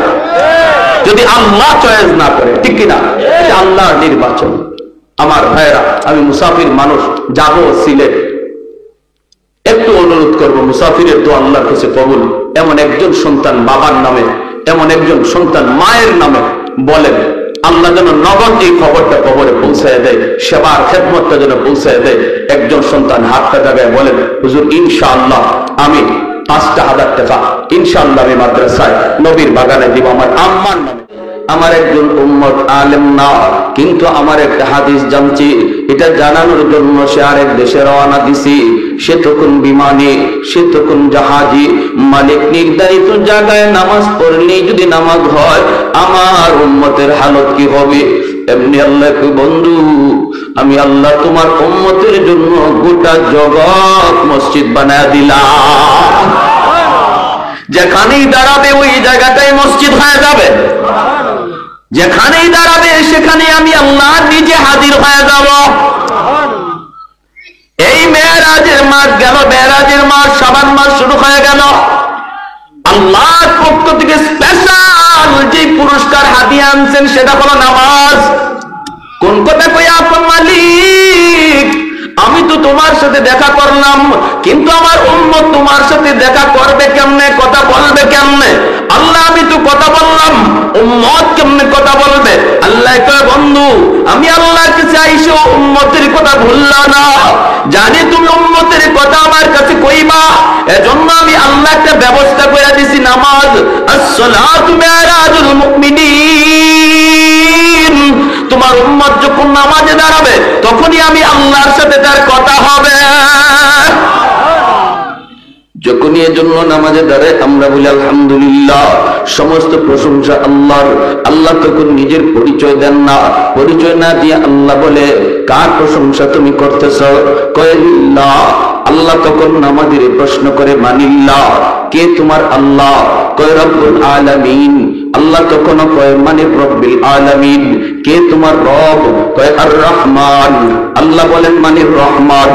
যদি আল্লাহ চয়েস না করে, ঠিক কিনা? এটা আল্লাহর নির্বাচন। আমার ভাইয়েরা, আমি মুসাফির মানুষ, যাব সিলেট, একটু অনুরোধ করবো, মুসাফিরের তো আল্লাহর কাছে কবুল। এমন একজন সন্তান বাবার নামে, এমন একজন সন্তান মায়ের নামে বলেন, আল্লাহ যেন নগদ এই খবরটা কবরে পৌঁছায় দেয়, সেবার খেদমতটা যেন পৌঁছায় দেয়। একজন সন্তান হাতটা জায়গায় বলেন, হুজুর ইনশাআল্লাহ আমি 5,000 টাকা ইনশাআল্লাহ আমি মাদ্রাসায় নবীর বাগানে দিব আমার আম্মার নামে। আমার একজন উম্মত আলেম না, কিন্তু আমার একটা হাদিস জানছি, এটা জানানোর জন্য সে আরেক দেশে রওনা দিছি। সে তখন বিমানে, সে তখন জাহাজে, মালিক নির্ধারিত জায়গায় নামাজ পড়লে যদি নামাজ হয়, আমার উম্মতের হালত কি হবে? এমনি আল্লাহ বন্ধু, আমি আল্লাহ তোমার উম্মতের জন্য গোটা জগৎ মসজিদ বানায় দিলাম। যেখানেই দাঁড়াবে ওই জায়গাটাই মসজিদ হয়ে যাবে, যেখানেই দাঁড়াবে সেখানে আমি আল্লাহ নিজে হাজির হয়ে যাব। এই মেরাজের মাস গেল, মেরাজের মাস শাবান মাস শুরু হয়ে গেল। আল্লাহর পক্ষ থেকে স্পেশাল যে পুরস্কার হাদিয়া আনছেন সেটা হলো নামাজ। কোন কথা কইয়া আপন মালিক, আমি তো তোমার সাথে দেখা করলাম, কিন্তু আমার উম্মত তোমার সাথে দেখা করবে কেমনে, কথা বলবে কেমনে? আল্লাহ, আমি তো কথা বললাম, উম্মত কেমনে কথা বলবে? আল্লাহ কয়, বন্ধু আমি আল্লাহর কাছে আইসো উম্মতের কথা ভুললা না, জানি তুমি উম্মতের কথা আমার কাছে কইবা, এজন্য আমি আল্লাহ একটা ব্যবস্থা করে দিছি, নামাজ। আসসালাতু মিরাজুল মুমিনিন। তোমার উম্মত যখন নামাজে দাঁড়াবে তখনই আমি আল্লাহর সাথে তার কথা হবে। যখনই এজন্য নামাজে দাঁড়ায় আমরা বলি আলহামদুলিল্লাহ, সমস্ত প্রশংসা আল্লাহর। আল্লাহ তখন নিজের পরিচয় দেন না, পরিচয় না দিয়ে আল্লাহ বলে, কার প্রশংসা তুমি করতেছ? কয় লিল্লাহ। আল্লাহ তখন নামাজের প্রশ্ন করে, মানিল্লাহ, কে তোমার আল্লাহ? কয় রব্বুল আলামিন। আল্লাহ তখন কয়, মানে রব্বিল আলামিন, কে তোমার রব? কয় আর রহমান। আল্লাহ বলেন, মানে রহমান,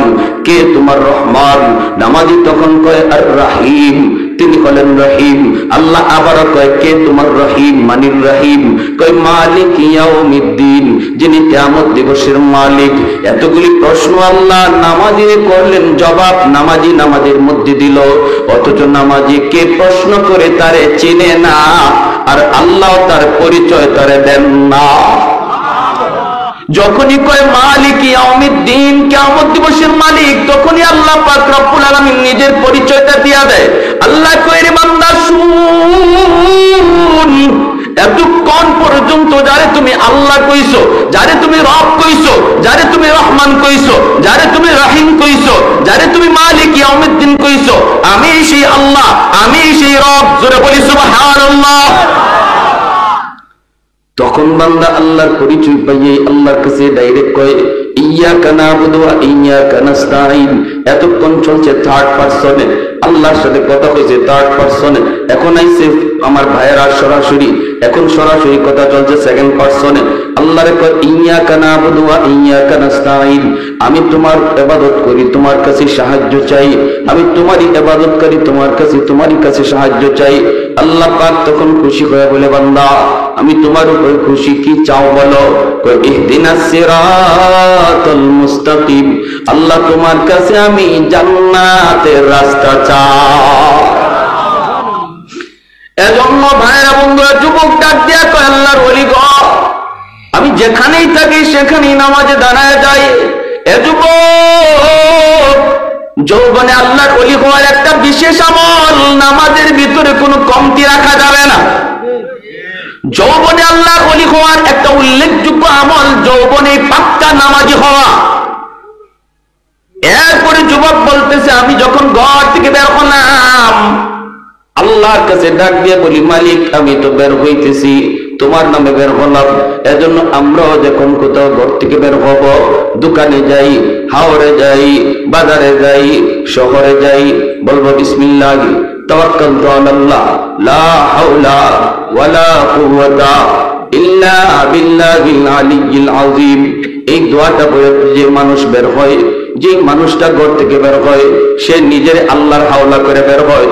কে তোমার রহমান? নামাজি তখন কয় আর রাহিম, তিনি হলেন রহিম। আল্লাহ আবার কয়, কে তোমার রহিম? মানির রহিম। কয় মালিক ইয়াউমিদ্দিন, যিনি কিয়ামত দিবসের মালিক। এতগুলি প্রশ্ন আল্লাহ নামাজি করলেন, জবাব নামাজি নামাজের মধ্যে দিল, অথচ নামাজি কে প্রশ্ন করে তারে চেনে না, আর আল্লাহ তার পরিচয় তারে দেন না। যখনই কয় মালিক ইয়াউমিদ্দিন, কিয়ামত দিবসের মালিক, তখনই আল্লাহ পাক রব্বুল আলামিন নিজের পরিচয়টা দিয়া দেয়। আল্লাহ কয়, রে বান্দা শুন, এতক্ষণ পর্যন্ত যারে তুমি আল্লাহ কইছো, যারে তুমি রব কইছো, যারে তুমি রহমান কইছো, যারে তুমি রহিম কইছো, যারে তুমি মালিক ইয়াউমিদ্দিন কইছো, আমি সেই আল্লাহ, আমি সেই রব। জোরে বলি সুবহানাল্লাহ। তখন বান্দা আল্লাহর পরিচয় পাইয়ে আল্লাহর কাছে ডাইরেক্ট কয় ইয়্যাকা না'বুদু ওয়া ইয়্যাকা নাস্তাঈন। এতক্ষণ চলছে থার্ড পারসনে, আল্লাহর সাথে কথা হয়েছে থার্ড পারসনে, এখন আইছে আমার ভাইয়েরা সরাসরি, এখন সরাসরি কথা চলছে সেকেন্ড পারসনে। আল্লাহর কয় ইয়্যাকা না'বুদু ওয়া ইয়্যাকা নাস্তাঈন, আমি তোমার ইবাদত করি, তোমার কাছে সাহায্য চাই, আমি তোমারই ইবাদত করি, তোমারই কাছে সাহায্য চাই। আল্লাহ পাক তখন খুশি হয়ে বলে বান্দা আমি তোমার উপর খুশি, কি চাও বলো? কয় ইহদিনাস সিরাতাল মুস্তাকিম, আল্লাহ তোমার কাছে আমি জান্নাতের রাস্তা চাই। এজন্য ভাইরা বন্ধুরা যুবক ডাক দিয়া কয় আল্লাহর ওলি গো, আমি যেখানেই থাকি সেখানেই নামাজে দাঁড়ায় যাই। এ যুবক, যৌবনে আল্লাহর ওলি হওয়ার একটা বিশেষ আমল, নামাজের ভিতরে কোনো কমতি রাখা যাবে না। যৌবনে আল্লাহর ওলি হওয়ার একটা উল্লেখযোগ্য আমল যৌবনে পাক্কা নামাজি হওয়া। এরপরে যুবক বলতেছে আমি যখন ঘর থেকে বের হলাম আল্লাহর কাছে ডাক দিয়ে বলি মালিক আমি তো বের হইতেছি, তোমার নামে বের হলাম। এজন্য আমরাও যখন কোথাও ঘর থেকে বের হব, দোকানে যাই, হাওরে যাই, বাজারে যাই, শহরে যাই, বলবো বিসমিল্লাহ তাওয়াক্কালতু আলাল্লাহ লা হাওলা ওয়ালা কুওয়াতা ইল্লা বিল্লাহিল আলিয়্যিল আযীম। এই দোয়াটা পড়ে যে মানুষ বের হয়, যে মানুষটা ঘর থেকে বের হয়, সে নিজের আল্লাহর হাওলা করে বের হয়।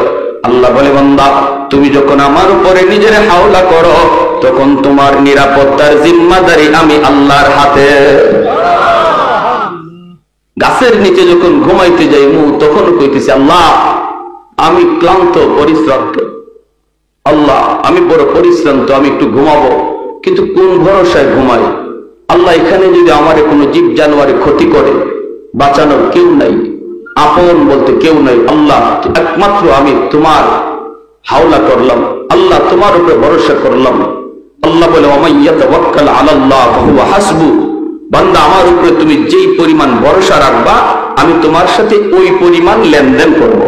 আল্লাহ বলে বান্দা তুমি যখন আমার উপরে নিজের হাওলা করো তখন তোমার নিরাপত্তার জিম্মাদারি আমি আল্লাহর হাতে। গাছের নিচে যখন ঘুমাইতে যাই তখন কইতেছি আল্লাহ আমি ক্লান্ত পরিশ্রান্ত, আল্লাহ আমি বড় পরিশ্রান্ত, আমি একটু ঘুমাবো, কিন্তু কোন ভরসায় ঘুমাই? আল্লাহ এখানে যদি আমার কোনো জীব জানোয়ারে ক্ষতি করে বাঁচানোর কেউ নাই, আপন বলতে কেউ নাই। আল্লাহ একমাত্র আমি তোমার হাওলা করলাম, আল্লাহ তোমার উপরে ভরসা করলাম। আল্লাহ বলে ওয়ামান ইয়াতাওয়াক্কাল আলাল্লাহ ফাহুয়া হাসবু, বান্দা আমার উপরে তুমি যেই পরিমাণ ভরসা রাখবা আমি তোমার সাথে ওই পরিমাণ লেনদেন করব।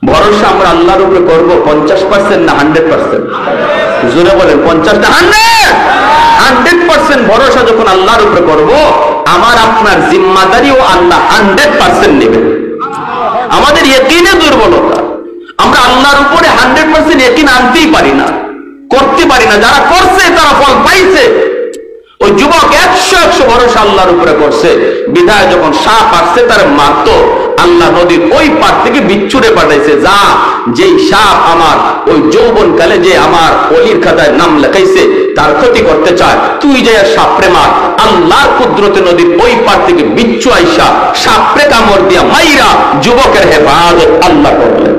ভরসা আমরা আল্লাহর উপরে করব 50% না 100%? জোরে বলেন 50 না 100% ভরসা যখন আল্লাহর উপরে করব আমার আপনার জিম্মাদারিও আল্লাহ 100% নেবেন। আমাদের ইয়াকিনে দুর্বলতা, আমরা আল্লাহর উপরে 100% ইয়াকিন আনতেই পারি না, করতে পারি না। যারা করছে তারা ফল পাইছে। ওই যুবক 100 ভরসা আল্লাহর উপরে করছে, বিধায় যখন সাপ আসছে তার মারতো, আল্লাহ নদীর ওই পার থেকে বিচ্ছুরে পাঠাইছে, যা যেই সাপ আমার ওই যৌবন কালে যে আমার অলির খাতায় নাম লেখাইছে তার ক্ষতি করতে চায়, তুই যে সাপরে মার। আল্লাহর কুদরতে নদীর ওই পার থেকে বিচ্ছু আইসা সাপরে কামড় দিয়া মাইরা যুবকের হেফাজত আল্লাহ করলেন।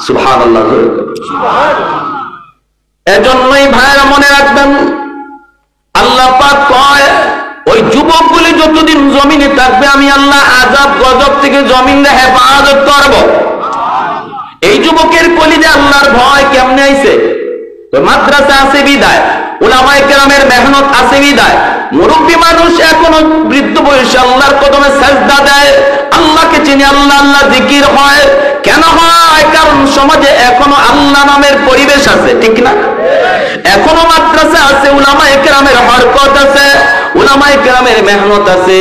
সুবহানাল্লাহ। এজন্যই ভাইরা মনে রাখবেন আল্লাহ পাক কয় ওই যুবকগুলি যতদিন জমিনে থাকবে আমি আল্লাহ আযাব গজব থেকে জমিনে হেফাজত করব। এই যুবকের কলিজে আল্লাহর ভয় কেমনে আইছে? মাদ্রাসা আছে বিদায়, উলামায়ে কেরামের মেহনত আছে বিদায়, মুরব্বী মানুষ এখনো বৃদ্ধ বয়সে আল্লাহর কদমে সাজদা দেয়, আল্লাহকে চিনি, আল্লাহ আল্লাহ জিকির হয়। কেন হয়? কারণ সমাজে এখনো আল্লাহ নামের পরিবেশ আছে, ঠিক না? এখনো মাদ্রাসা আছে, উলামায়ে কেরামের হরকত আছে, উলামায়ে কেরামের মেহনত আছে।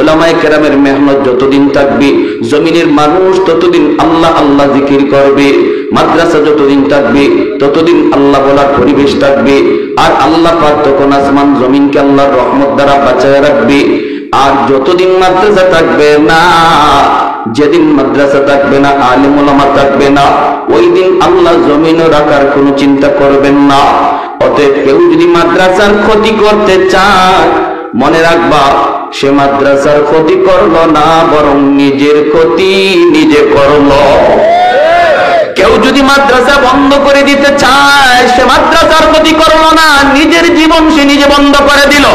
উলামায়ে কেরামের মেহনত যতদিন থাকবে জমিনের মানুষ ততদিন আল্লাহ আল্লাহ জিকির করবে। মাদ্রাসা যতদিন থাকবে ততদিন আল্লাহ বলার পরিবেশ থাকবে। আর আল্লাহ পাক তখন আসমান জমিনকে আল্লাহর রহমত দ্বারা বাঁচায় রাখবে। আর যতদিন মাদ্রাসা থাকবে না, যেদিন মাদ্রাসা থাকবে না, আলেম ওলামা থাকবে না, ওই দিন আল্লাহ জমিনও রাখার কোনো চিন্তা করবেন না। অতএব কেউ যদি মাদ্রাসার ক্ষতি করতে চায় মনে রাখবা সে মাদ্রাসার ক্ষতি করলো না, বরং নিজের ক্ষতি নিজে করলো। কেউ যদি মাদ্রাসা বন্ধ করে দিতে চায় সে মাদ্রাসার ক্ষতি করলো না, নিজের জীবন সে নিজে বন্ধ করে দিল।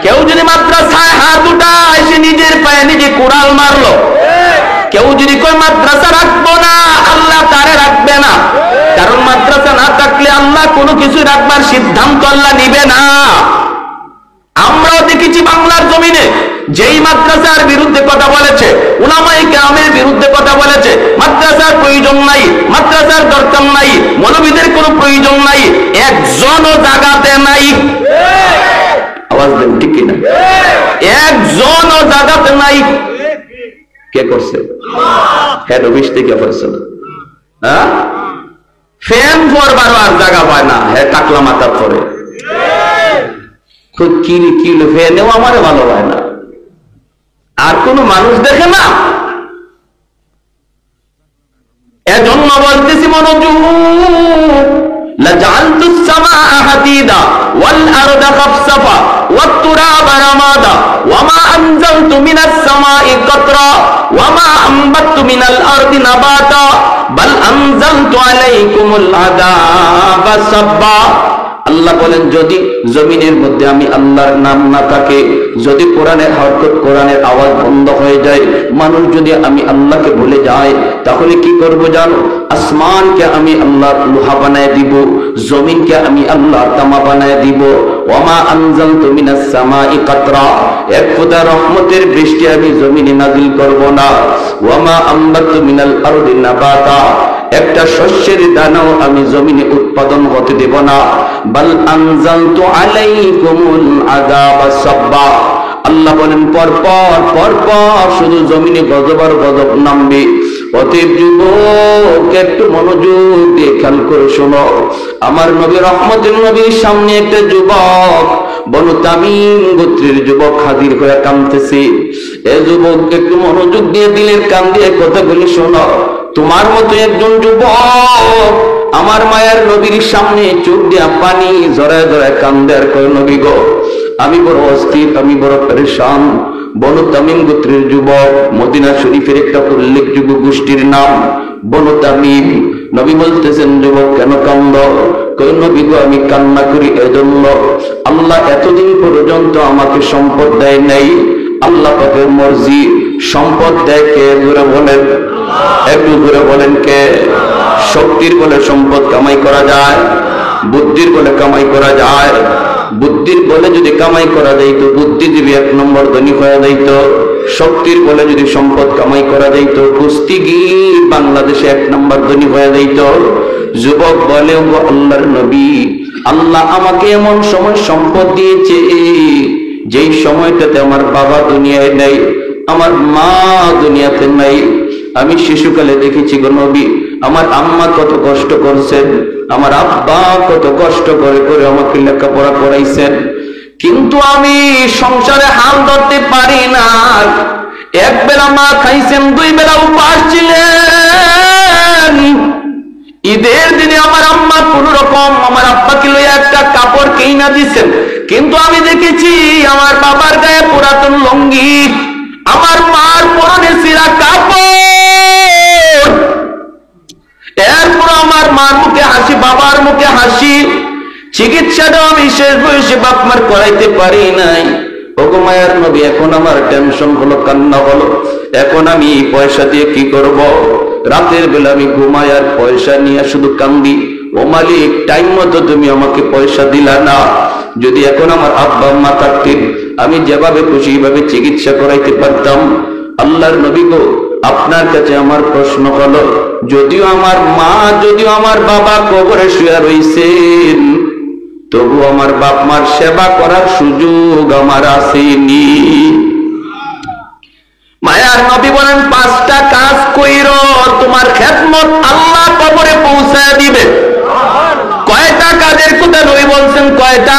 কেউ যদি মাদ্রাসায় হাত উঠায় সে নিজের পায়ে নিজে কুড়াল মারলো। কেউ যদি কয় মাদ্রাসা রাখবো না, আল্লাহ তারে রাখবে না। কারণ মাদ্রাসা না থাকলে আল্লাহ কোনো কিছু রাখবার সিদ্ধান্ত আল্লাহ নিবে না। আমরাও দেখেছি বাংলার জমিনে যেই মাদ্রাসার বিরুদ্ধে কথা বলেছে, উলামায়ে কেরামের বিরুদ্ধে কথা বলেছে, মাদ্রাসার প্রয়োজন নাই, মাদ্রাসার দরকার নাই, মৌলবীদের কোনো প্রয়োজন নাই, একজনও জায়গাতে নাই। আওয়াজ দেন ঠিক কিনা? একজনও জায়গাতে নাই। কে করছে? হেড অফিস থেকে করছে না। হ্যাঁ, ফ্যান পরবারও আর জায়গা পায় না, হ্যাঁ টাকলা মাথা পরে কি ফ্যানেও আমারে ভালো হয় না, আর কোন মানুষ দেখে না। এজন্য বলতেছি মনোযোগ, লাজালতু সামাআ হাদিদা ওয়াল আরদা খাফসাফা ওয়াত তুরাবা রামাদা ওয়ামা আনজালতু মিনাস সামাই কাতরা ওয়ামা আনবাতু মিনাল আরদি নাবাতা বাল আনজালতু আলাইকুমুল আযাবা সাব্বা। আল্লাহ বলেন, যদি জমিনের মধ্যে আমি আল্লাহর নাম না থাকে, যদি কোরআনের হরকত, কোরআনের আওয়াজ বন্ধ হয়ে যায়, মানুষ যদি আমি আল্লাহকে ভুলে যায়, তাহলে কি করব জানো? আসমানকে আমি আল্লাহর লোহা বানায় দিব, জমিনকে আমি আল্লাহর তামা বানায় দিব। ওয়ামা আনজালতু মিনাস সামাই কাতরা, এক ফোঁটা রহমতের বৃষ্টি আমি জমিনে নাজিল করব না। ওয়ামা আনবাতু মিনাল আরদি নাবাতা, একটা শস্যের দানাও আমি জমিনে উৎপাদন হতে দেব না। বাল আনজালতু আলাইকুমুল আযাবা সাব্বা, আল্লাহ বলেন পরপর শুধু জমিনে গজব আর গজব নামবে। অতএব যুবক, একটু মনোযোগ দিয়ে খেয়াল করে শোনো। আমার নবী রহমতের নবীর সামনে একটা যুবক, বনু তামিম গোত্রের যুবক হাজির হয়ে কাঁদতেছে। এ যুবক, একটু মনোযোগ দিয়ে দিলের কান দিয়ে কথাগুলি শোনো। তোমার মতো একজন যুবক আমার মায়ের নবীর সামনে চোখ দিয়া পানি জড়ায় জড়ায় কান্দে আর কয়, নবী গো, আমি বড় অস্থির, আমি বড় পেরেশান। বনু তামিম গোত্রের যুবক, মদিনা শরীফের একটা উল্লেখযোগ্য গোষ্ঠীর নাম বনু তামিম। নবী বলতেছেন, যুবক কেন কান্দ? কই, নবী গো, আমি কান্না করি এজন্য, আল্লাহ এতদিন পর্যন্ত আমাকে সম্পদ দেয় নাই। আল্লাহ পাকের মর্জি, সম্পদ দেয় কে? জোরে বলেন, একটু জোরে বলেন কে? শক্তির বলে সম্পদ কামাই করা যায়, বুদ্ধির বলে কামাই করা যায়। বুদ্ধির বলে যদি কামাই করা যাইতো, বুদ্ধিজীবী এক নম্বর ধনী হয়ে যাইত। শক্তির বলে যদি সম্পদ কামাই করা যাইত, কুস্তিগীর বাংলাদেশে এক নম্বর ধনী হয়ে যাইত। যুবক বলে, ও আল্লাহর নবী, আল্লাহ আমাকে এমন সময় সম্পদ দিয়েছে যেই সময়টাতে আমার বাবা দুনিয়ায় নাই, আমার মা দুনিয়াতে নাই। আমি শিশুকালে দেখেছি গো নবী, আমার আম্মা কত কষ্ট করছেন, আমার আব্বা কত কষ্ট করে করে আমাকে লেখাপড়া করাইছেন, কিন্তু আমি সংসারে হাল ধরতে পারি না। এক বেলা মা খাইছেন, দুই বেলা উপাস ছিলেন। ঈদের দিনে আমার আম্মা কোন রকম আমার আব্বাকে লইয়া একটা কাপড় কিনা দিচ্ছেন, কিন্তু আমি দেখেছি আমার বাবার গায়ে পুরাতন লুঙ্গি, আমার মার পরনে ছিঁড়া কাপড়। এরপর আমার মার মুখে হাসি, বাবার মুখে হাসি। চিকিৎসাটাও আমি শেষ বয়সে বাপ মার করাইতে পারি নাই। ওগো মায়ার নবী, এখন আমার টেনশন হলো, কান্না হলো, এখন আমি পয়সা দিয়ে কি করব? রাতের বেলা আমি ঘুমাই আর পয়সা নিয়ে শুধু কান্দি। ও মালিক, টাইম মতো তুমি আমাকে পয়সা দিলা না। যদি এখন আমার আব্বা আম্মা থাকতেন, আমি যেভাবে খুশি এইভাবে চিকিৎসা করাইতে পারতাম। আল্লাহর নবী গো, আপনার কাছে আমার প্রশ্ন হলো, যদিও আমার মা, যদিও আমার বাবা কবরে শুয়ে রইছেন, তবু আমার বাপ মার সেবা করার সুযোগ আমার আসেনি। মায়ার নবী বলেন, 5টা কাজ কইরো, তোমার খেদমত আল্লাহ কবরে পৌঁছায় দিবে। কয়টা কাজের কথা নবী বলছেন? কয়টা?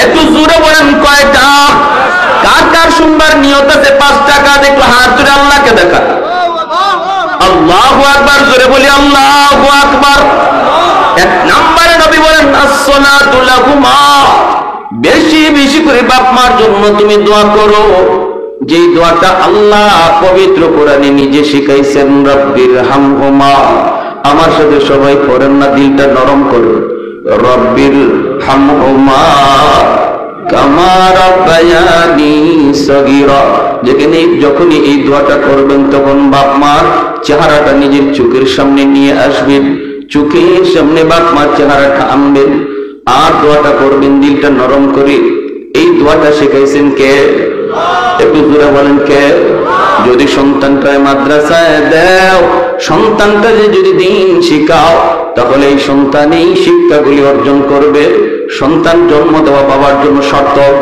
একটু জোরে বলেন, কয়টা? কার কার শুনবার নিয়ত আছে 5টা কাজ? একটু হাত তুলে আল্লাহকে দেখা। আল্লাহু আকবার, জোরে বলি আল্লাহু আকবার। 1 নম্বরে নবী বলেন, আসসালাতু লাহুমা, বেশি বেশি করে বাপ মার জন্য তুমি দোয়া করো। যেই দোয়াটা আল্লাহ পবিত্র কোরআনে নিজে শিখাইছেন, রব্বির হামহুমা। আমার সাথে সবাই পড়েন না, দিলটা নরম করো, রব্বির হামহুমা কামা রাব্বায়ানি সগীরা। যখনই এই দোয়াটা করবেন, তখন বাপ মার চেহারাটা নিজের চোখের সামনে নিয়ে আসবেন, চোখের সামনে বাপ মার চেহারাটা আনবেন, আর দোয়াটা করবেন দিলটা নরম করে। এই দোয়াটা শিখাইছেন কে? একটু জোরে বলেন কে? যদি সন্তানটা মাদ্রাসায় দাও, সন্তানটা যদি দিন শিখাও, তাহলে এই সন্তান এই শিক্ষাগুলি অর্জন করবে। সন্তান জন্ম দেওয়া বাবার জন্য সার্থক,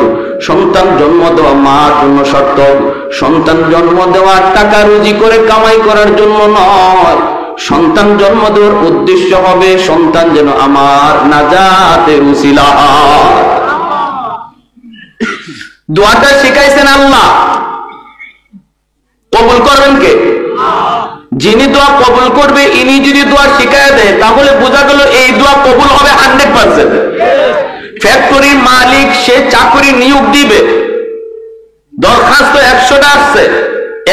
সন্তান জন্ম দেওয়া মার জন্য সার্থক। সন্তান জন্ম দেওয়া টাকা রুজি করে কামাই করার জন্য নয়। সন্তান জন্ম দেওয়ার উদ্দেশ্য হবে সন্তান যেন আমার নাজাতের উসিলা হয়। দোয়াটা শিখাইছেন আল্লাহ, কবুল করবেন কে? যিনি দোয়া কবুল করবে ইনি যদি দোয়া শিখায় দেয়, তাহলে বোঝা গেল এই দোয়া কবুল হবে 100%। ফ্যাক্টরির মালিক সে চাকরি নিয়োগ দিবে, দরখাস্ত 100টা আসছে,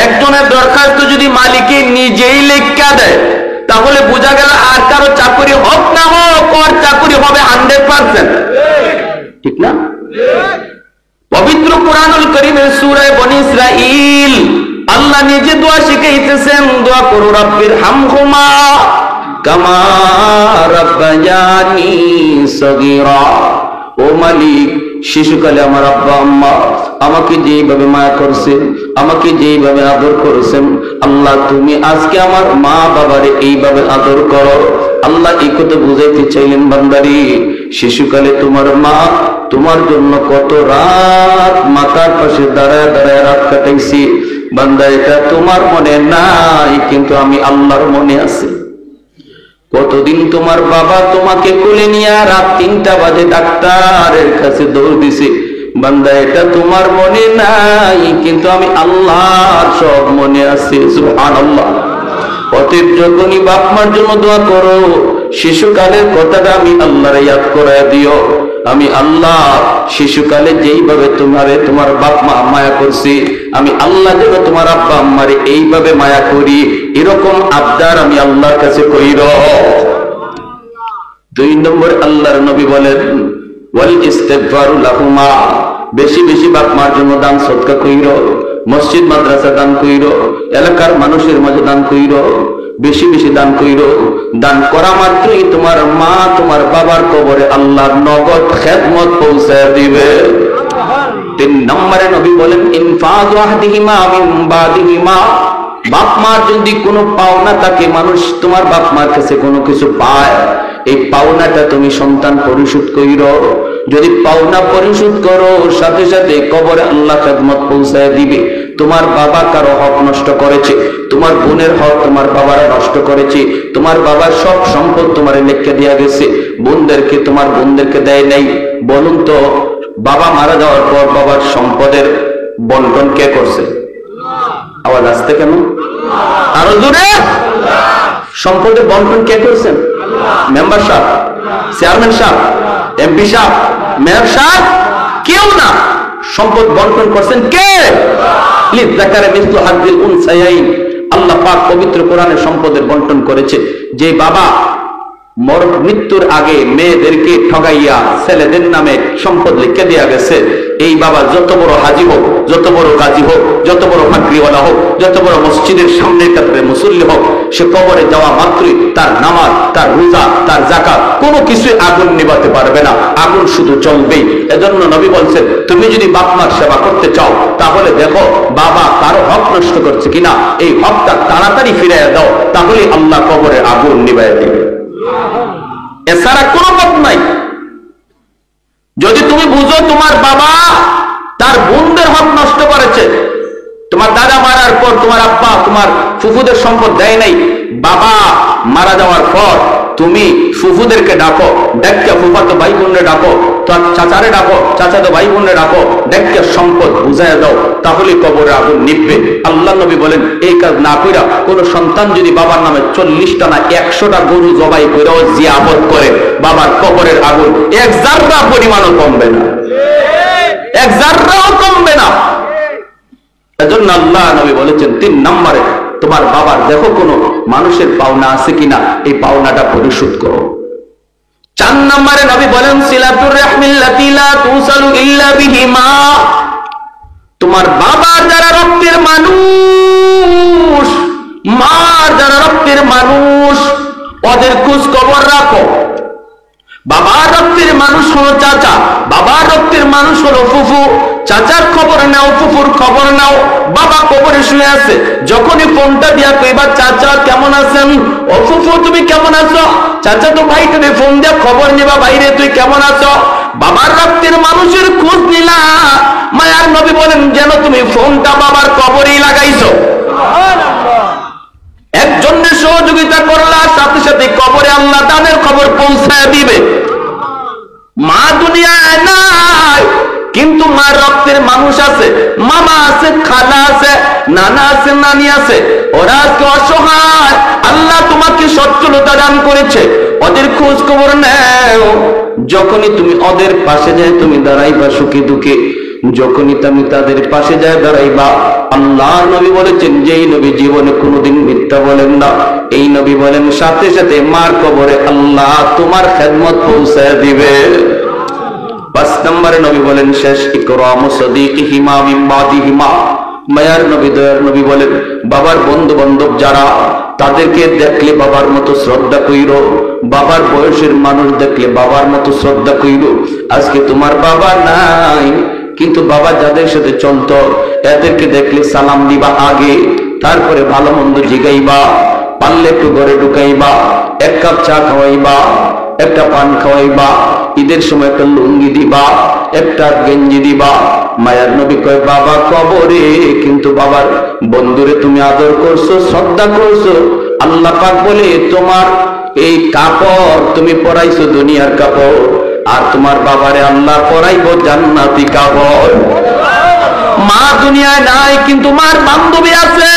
একজনের দরখাস্ত যদি মালিকে নিজেই লেখা দেয়, তাহলে বোঝা গেল আর কারো চাকরি হোক না হোক, ওর চাকরি হবে 100%। ঠিক না? পবিত্র কুরআনুল কারীমের সূরা বনী ইসরাঈল আল্লাহ নিজে দোয়া শিখাইতেছেন, দোয়া করো রাব্বির হামহুমা কামা রাব্বায়ানি সগীরা। ও মালিক, শিশুকালে আমার আব্বা আম্মা আমাকে যেইভাবে মায়া করছেন, আমাকে যেইভাবে আদর করেছেন, আল্লাহ তুমি আজকে আমার মা বাবারে এইভাবে আদর করো। আল্লাহ এই কথা বুঝাইতে চাইলেন, বান্দারি শিশুকালে তোমার মা তোমার জন্য কত রাত মাথার পাশে দাঁড়ায় দাঁড়ায় রাত কাটাইছি। বান্দা, এটা তোমার মনে নাই, কিন্তু আমি আল্লাহর মনে আছে। কতদিন তোমার বাবা তোমাকে কোলে নিয়ে রাত 3টা বাজে ডাক্তারের কাছে দৌড় দিছে। বান্দা, এটা তোমার মনে নাই, কিন্তু আমি আল্লাহর সব মনে আছে। সুবহানাল্লাহ। অতএব যখনই বাপ মার জন্য দোয়া করো, শিশুকালের কথাটা আমি আল্লাহর ইয়াদ করায় দিও। আমি আল্লাহ শিশুকালে যেইভাবে তোমার বাপ মা মায়া করছি, আমি আল্লাহ যেন তোমার আব্বা আম্মারে এইভাবে মায়া করি, এরকম আবদার আমি আল্লাহর কাছে কইর। 2 নম্বর আল্লাহর নবী বলেন, ওয়াল ইস্তিগফারু লাহুমা, বেশি বেশি বাপ মার জন্য দান সদকা কইর, মসজিদ মাদ্রাসা দান কইর, এলাকার মানুষের মাঝে দান কইর, বেশি বেশি দান কইর। দান করা মাত্রই তোমার মা তোমার বাবার কবরে আল্লাহর নগদ খেদমত পৌঁছায় দিবে। 3 নম্বরে নবী বলেন, ইনফাযু আহদিহিমা মিন বাদিহিমা, বাপ মার যদি কোনো পাওনা থাকে, মানুষ তোমার বাপ মার কাছে কোনো কিছু পায়, এই পাওনাটা তুমি সন্তান পরিশোধ কইরো। যদি পাওনা পরিশোধ করো, সাথে সাথে কবরে আল্লাহ খেদমত পৌঁছায় দিবে। তোমার বাবা কারো হক নষ্ট করেছে, তোমার বোনের হক তোমার বাবারা নষ্ট করেছে, তোমার বাবার সব সম্পদ তোমারে লিখে দেয়া গেছে, তোমার বোনদেরকে দেয় নাই। বলুন তো, বাবা মারা যাওয়ার পর বাবার সম্পদের বন্টন কে করছে? আওয়াজ আসতে কেন? আরো জোরে। সম্পদের বন্টন কে করছেন? মেম্বার সাহেব, চেয়ারম্যান সাহেব, এমপি সাহেব, মেয়র সাহেব? কেউ না। সম্পদ বন্টন করছেন কে? লিযাকারি মিসলু হাযিল উনসায়াইন। আল্লাহ পাক পবিত্র কোরআনে সম্পদের বন্টন করেছে। যে বাবা মৃত্যুর আগে মেয়েদেরকে ঠগাইয়া ছেলেদের নামে সম্পদ লিখে দেওয়া গেছে, এই বাবা যত বড় হাজি হোক, যত বড় গাজী হোক, যত বড় ফাকরিওয়ালা হোক, যত বড় মসজিদের সামনে কাতরে মুসল্লি হোক, সে কবরে যাওয়া মাত্রই তার নামাজ, তার রোজা, তার যাকাত কোনো কিছুই আগুন নিভাতে পারবে না, আগুন শুধু চলবেই। এজন্য নবী বলছেন, তুমি যদি বাপ মার সেবা করতে চাও, তাহলে দেখো বাবা কারো হক নষ্ট করছে কিনা, এই হকটা তাড়াতাড়ি ফিরিয়ে দাও, তাহলে আল্লাহ কবরে আগুন নিভাইয়া দিবে। এছাড়া কোনো পথ নাই। যদি তুমি বুঝো তোমার বাবা তার বোনদের হক নষ্ট করেছে, তোমার দাদা মারার পর তোমার আব্বা তোমার ফুফুদের সম্পদ দেয় নাই, বাবা মারা যাওয়ার পর তুমি ফুফুদেরকে ডাকো, ডেকে ফুফাতো ভাই বোনরে ডাকো, তোর চাচারে ডাকো, চাচাতো ভাই বোনরে ডাকো, ডেকে সম্পদ বুঝাইয়া দাও, তাহলে কবরে আগুন নিভবে। আল্লাহ নবী বলেন, এই কাজ না কইরা কোন সন্তান যদি বাবার নামে 40টা না 100টা গরু জবাই কইরাও জিয়াফত করে, বাবার কবরের আগুন 1 জাররা পরিমাণও কমবে না, 1 জাররাও কমবে না। এজন্য আল্লাহ নবী বলেছেন, 3 নম্বরে তোমার বাবার দেখো কোনো মানুষের পাওনা আছে কিনা, এই পাওনাটা পরিশোধ করো। 4 নম্বরে নবী বলেন, সিলাতুর রাহমিল্লাতি লা তুসালু ইল্লা বিহিমা, তোমার বাবার যারা রক্তের মানুষ, মার যারা রক্তের মানুষ, ওদের খোঁজ খবর রাখো। বাবার রক্তের মানুষ হলো চাচা, বাবার রক্তের মানুষ হলো ফুফু। চাচার খবর নাও, ফুফুর খবর নাও। বাবা কবরে শুয়ে আছে, যখনই ফোনটা দিয়া কইবা চাচা কেমন আছেন, ও ফুফু তুমি কেমন আছো, চাচা তো ভাই তুমি ফোন দিয়া খবর নিবা বাইরে তুই কেমন আছো। বাবার রক্তের মানুষের খোঁজ নিলা, মায়ার নবী বলেন যেন তুমি ফোনটা বাবার কবরেই লাগাইছো। একজনের সহযোগিতা করলা, সাথে সাথে কবরে আল্লাহ তাদের খবর পৌঁছায় দিবে। মা দুনিয়ায় নাই, কিন্তু মার রক্তের মানুষ আছে, মামা আছে, খালা আছে, নানা আছে, নানি আছে। ওরা আজকে অসহায়, আল্লাহ তোমাকে সচ্ছলতা দান করেছে, ওদের খোঁজ খবর নেও। যখনই তুমি ওদের পাশে যায় তুমি দাঁড়াইবা সুখে দুঃখে, যখনই তুমি তাদের পাশে যায় দাঁড়াইবা। আল্লাহ নবী বলেছেন, যেই নবী জীবনে কোনোদিন মিথ্যা বলেন না, এই নবী বলেন সাথে সাথে মার কবরে আল্লাহ তোমার খেদমত পৌঁছায় দিবে। 5 নম্বরে নবী বলেন শেষ, ইকরামু সাদিকিহিমা মিন বাদিহিমা। মায়ার নবী দয়ার নবী বলেন বাবার বন্ধু বান্ধব যারা, তাদেরকে দেখলে বাবার মতো শ্রদ্ধা কইরো। বাবার বয়সের মানুষ দেখলে বাবার মতো শ্রদ্ধা কইরো। আজকে তোমার বাবা নাই, কিন্তু বাবা যাদের সাথে চলতো এদেরকে দেখলে সালাম দিবা আগে, তারপরে ভালো মন্দ জিগাইবা, পারলে একটু ঘরে ঢুকাইবা, 1 কাপ চা খাওয়াইবা, একটা পান খাওয়াইবা, ঈদের সময় একটা লুঙ্গি দিবা, একটা গেঞ্জি দিবা। মায়ার নবী কয় বাবা কবরে, কিন্তু বাবার বন্ধুরে তুমি আদর করছো, শ্রদ্ধা করছো। আল্লাহ পাক বলে তোমার এই কাপড় তুমি পরাইছো দুনিয়ার কাপড়, আর তোমার বাবারে আল্লাহ পরাইবো জান্নাতি কাপড়। মা দুনিয়ায় নাই, কিন্তু মার বান্ধবী আছে।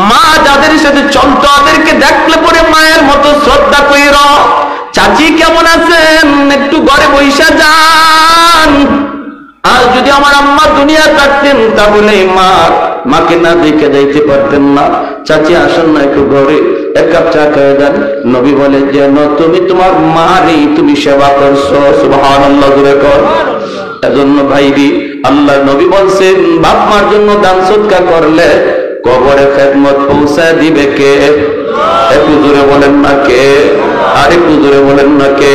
মা যাদের সাথে চলতো ওদেরকে দেখলে পরে মায়ের মতো শ্রদ্ধা কইর। চাচি কেমন আছেন, একটু ঘরে বইসা যান। আর যদি আমার আম্মা দুনিয়া থাকতেন তাহলে মাকে না দেখে যাইতে পারতেন না। চাচি আসেন না একটু ঘরে, 1 কাপ চা খেয়ে যান। নবী বলে যেন তুমি তোমার মারই তুমি সেবা করছো। সুবহানাল্লাহ জোরে কর। এজন্য ভাইরি আল্লাহ নবী বলছেন বাপ মার জন্য দান সদকা করলে কবরে খেদমত পৌঁছায় দিবে কে? একটু জোরে বলেন না কে? আর একটু জোরে বলেন না কে?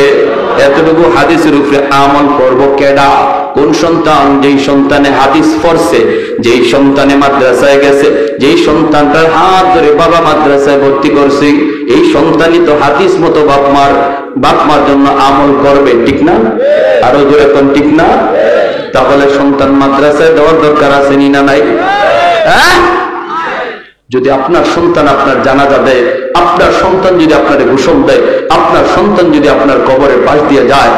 এতটুকু হাদিসের উপরে আমল করব কেডা? কোন সন্তান? যেই সন্তানে হাদিস পড়ছে, যেই সন্তানে মাদ্রাসায় গেছে, যেই সন্তানটার হাত ধরে বাবা মাদ্রাসায় ভর্তি করছে, এই সন্তানই তো হাদিস মতো বাপ মার জন্য আমল করবে, ঠিক না? আরো জোরে কোন ঠিক না? তাহলে সন্তান মাদ্রাসায় দেওয়ার দরকার আছে নি না নাই? হ্যাঁ, যদি আপনার সন্তান আপনার জানাজা দেয়, আপনার সন্তান যদি আপনার ঘোষণ দেয়, আপনার সন্তান যদি আপনার কবরের পাশ দিয়ে যায়,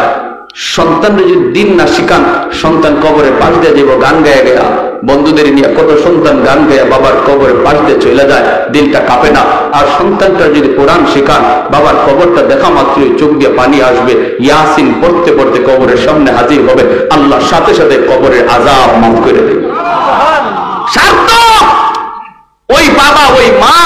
সন্তানরা যদি দিন না শিখান, সন্তান কবরের পাশ দিয়ে যাবো গান গায়ে গেয়া, বন্ধুদের নিয়ে কত সন্তান গান গায়ে বাবার কবরের পাশ দিয়ে চলে যায়, দিলটা কাঁপে না। আর সন্তানটা যদি কোরআন শিখান, বাবার কবরটা দেখা মাত্রই চোখ দিয়ে পানি আসবে, ইয়াসিন পড়তে পড়তে কবরের সামনে হাজির হবে, আল্লাহ সাথে সাথে কবরের আযাব মাফ করে দেবে। সার্থক ওই বাবা ওই মা,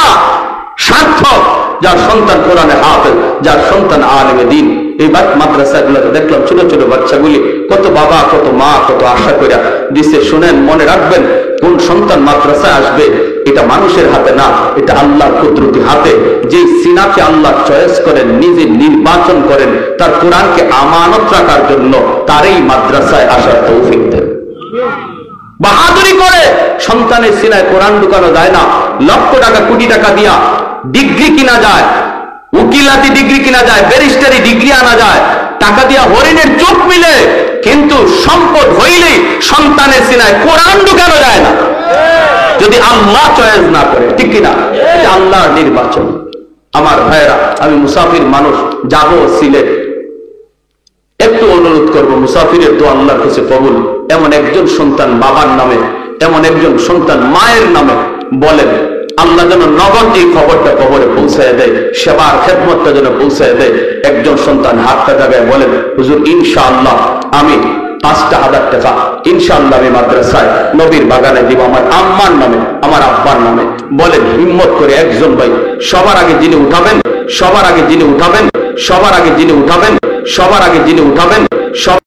সার্থক যার সন্তান কোরআনে হাফেজ, যার সন্তান আলেমে দ্বীন। এই মাদ্রাসাগুলোতে দেখলাম ছোট ছোট বাচ্চাগুলি, কত বাবা কত মা কত আশা করে দিচ্ছে। শুনেন, মনে রাখবেন, কোন সন্তান মাদ্রাসায় আসবে এটা মানুষের হাতে না, এটা আল্লাহর কুদরতি হাতে। যে সিনাকে আল্লাহ চয়েস করেন, নিজে নির্বাচন করেন তার কোরআনকে আমানত রাখার জন্য, তারই মাদ্রাসায় আসার তৌফিক দেন। বাহাদুরি করে সন্তানের সিনায় কোরআন ঢুকানো যায় না। লক্ষ টাকা কোটি টাকা দিয়া ডিগ্রি কিনা যায়, উকিলাতি ডিগ্রি কিনা যায়, ব্যারিস্টারি ডিগ্রি আনা যায়, টাকা দিয়া হরিণের চোখ মিলে, কিন্তু সম্পদ হইলেই সন্তানের সিনায় কোরআন ঢুকানো যায় না, যদি আল্লাহ চয়েস না করে, ঠিক কিনা? এটা আল্লাহর নির্বাচন। আমার ভাইয়েরা, আমি মুসাফির মানুষ, যাবো সিলেট, একটু অনুরোধ করবো, মুসাফিরের তো আল্লাহর কাছে কবুল। এমন একজন সন্তান বাবার নামে, এমন একজন সন্তান মায়ের নামে বলেন, আল্লাহ যেন নগদ এই খবরটা কবরে পৌঁছায় দেয়, সেবার খেদমতটা যেন পৌঁছায় দেয়। একজন সন্তান হাতটা জায়গায় বলেন, হুজুর ইনশাআল্লাহ আমি 5,000 টাকা ইনশাআল্লাহ আমি মাদ্রাসায় নবীর বাগানে দিব, আমার আম্মার নামে, আমার আব্বার নামে। বলেন হিম্মত করে একজন ভাই, সবার আগে যিনি উঠাবেন, সবার আগে যিনি উঠাবেন, সবার আগে যিনি উঠাবেন, সবার আগে যিনি উঠাবেন,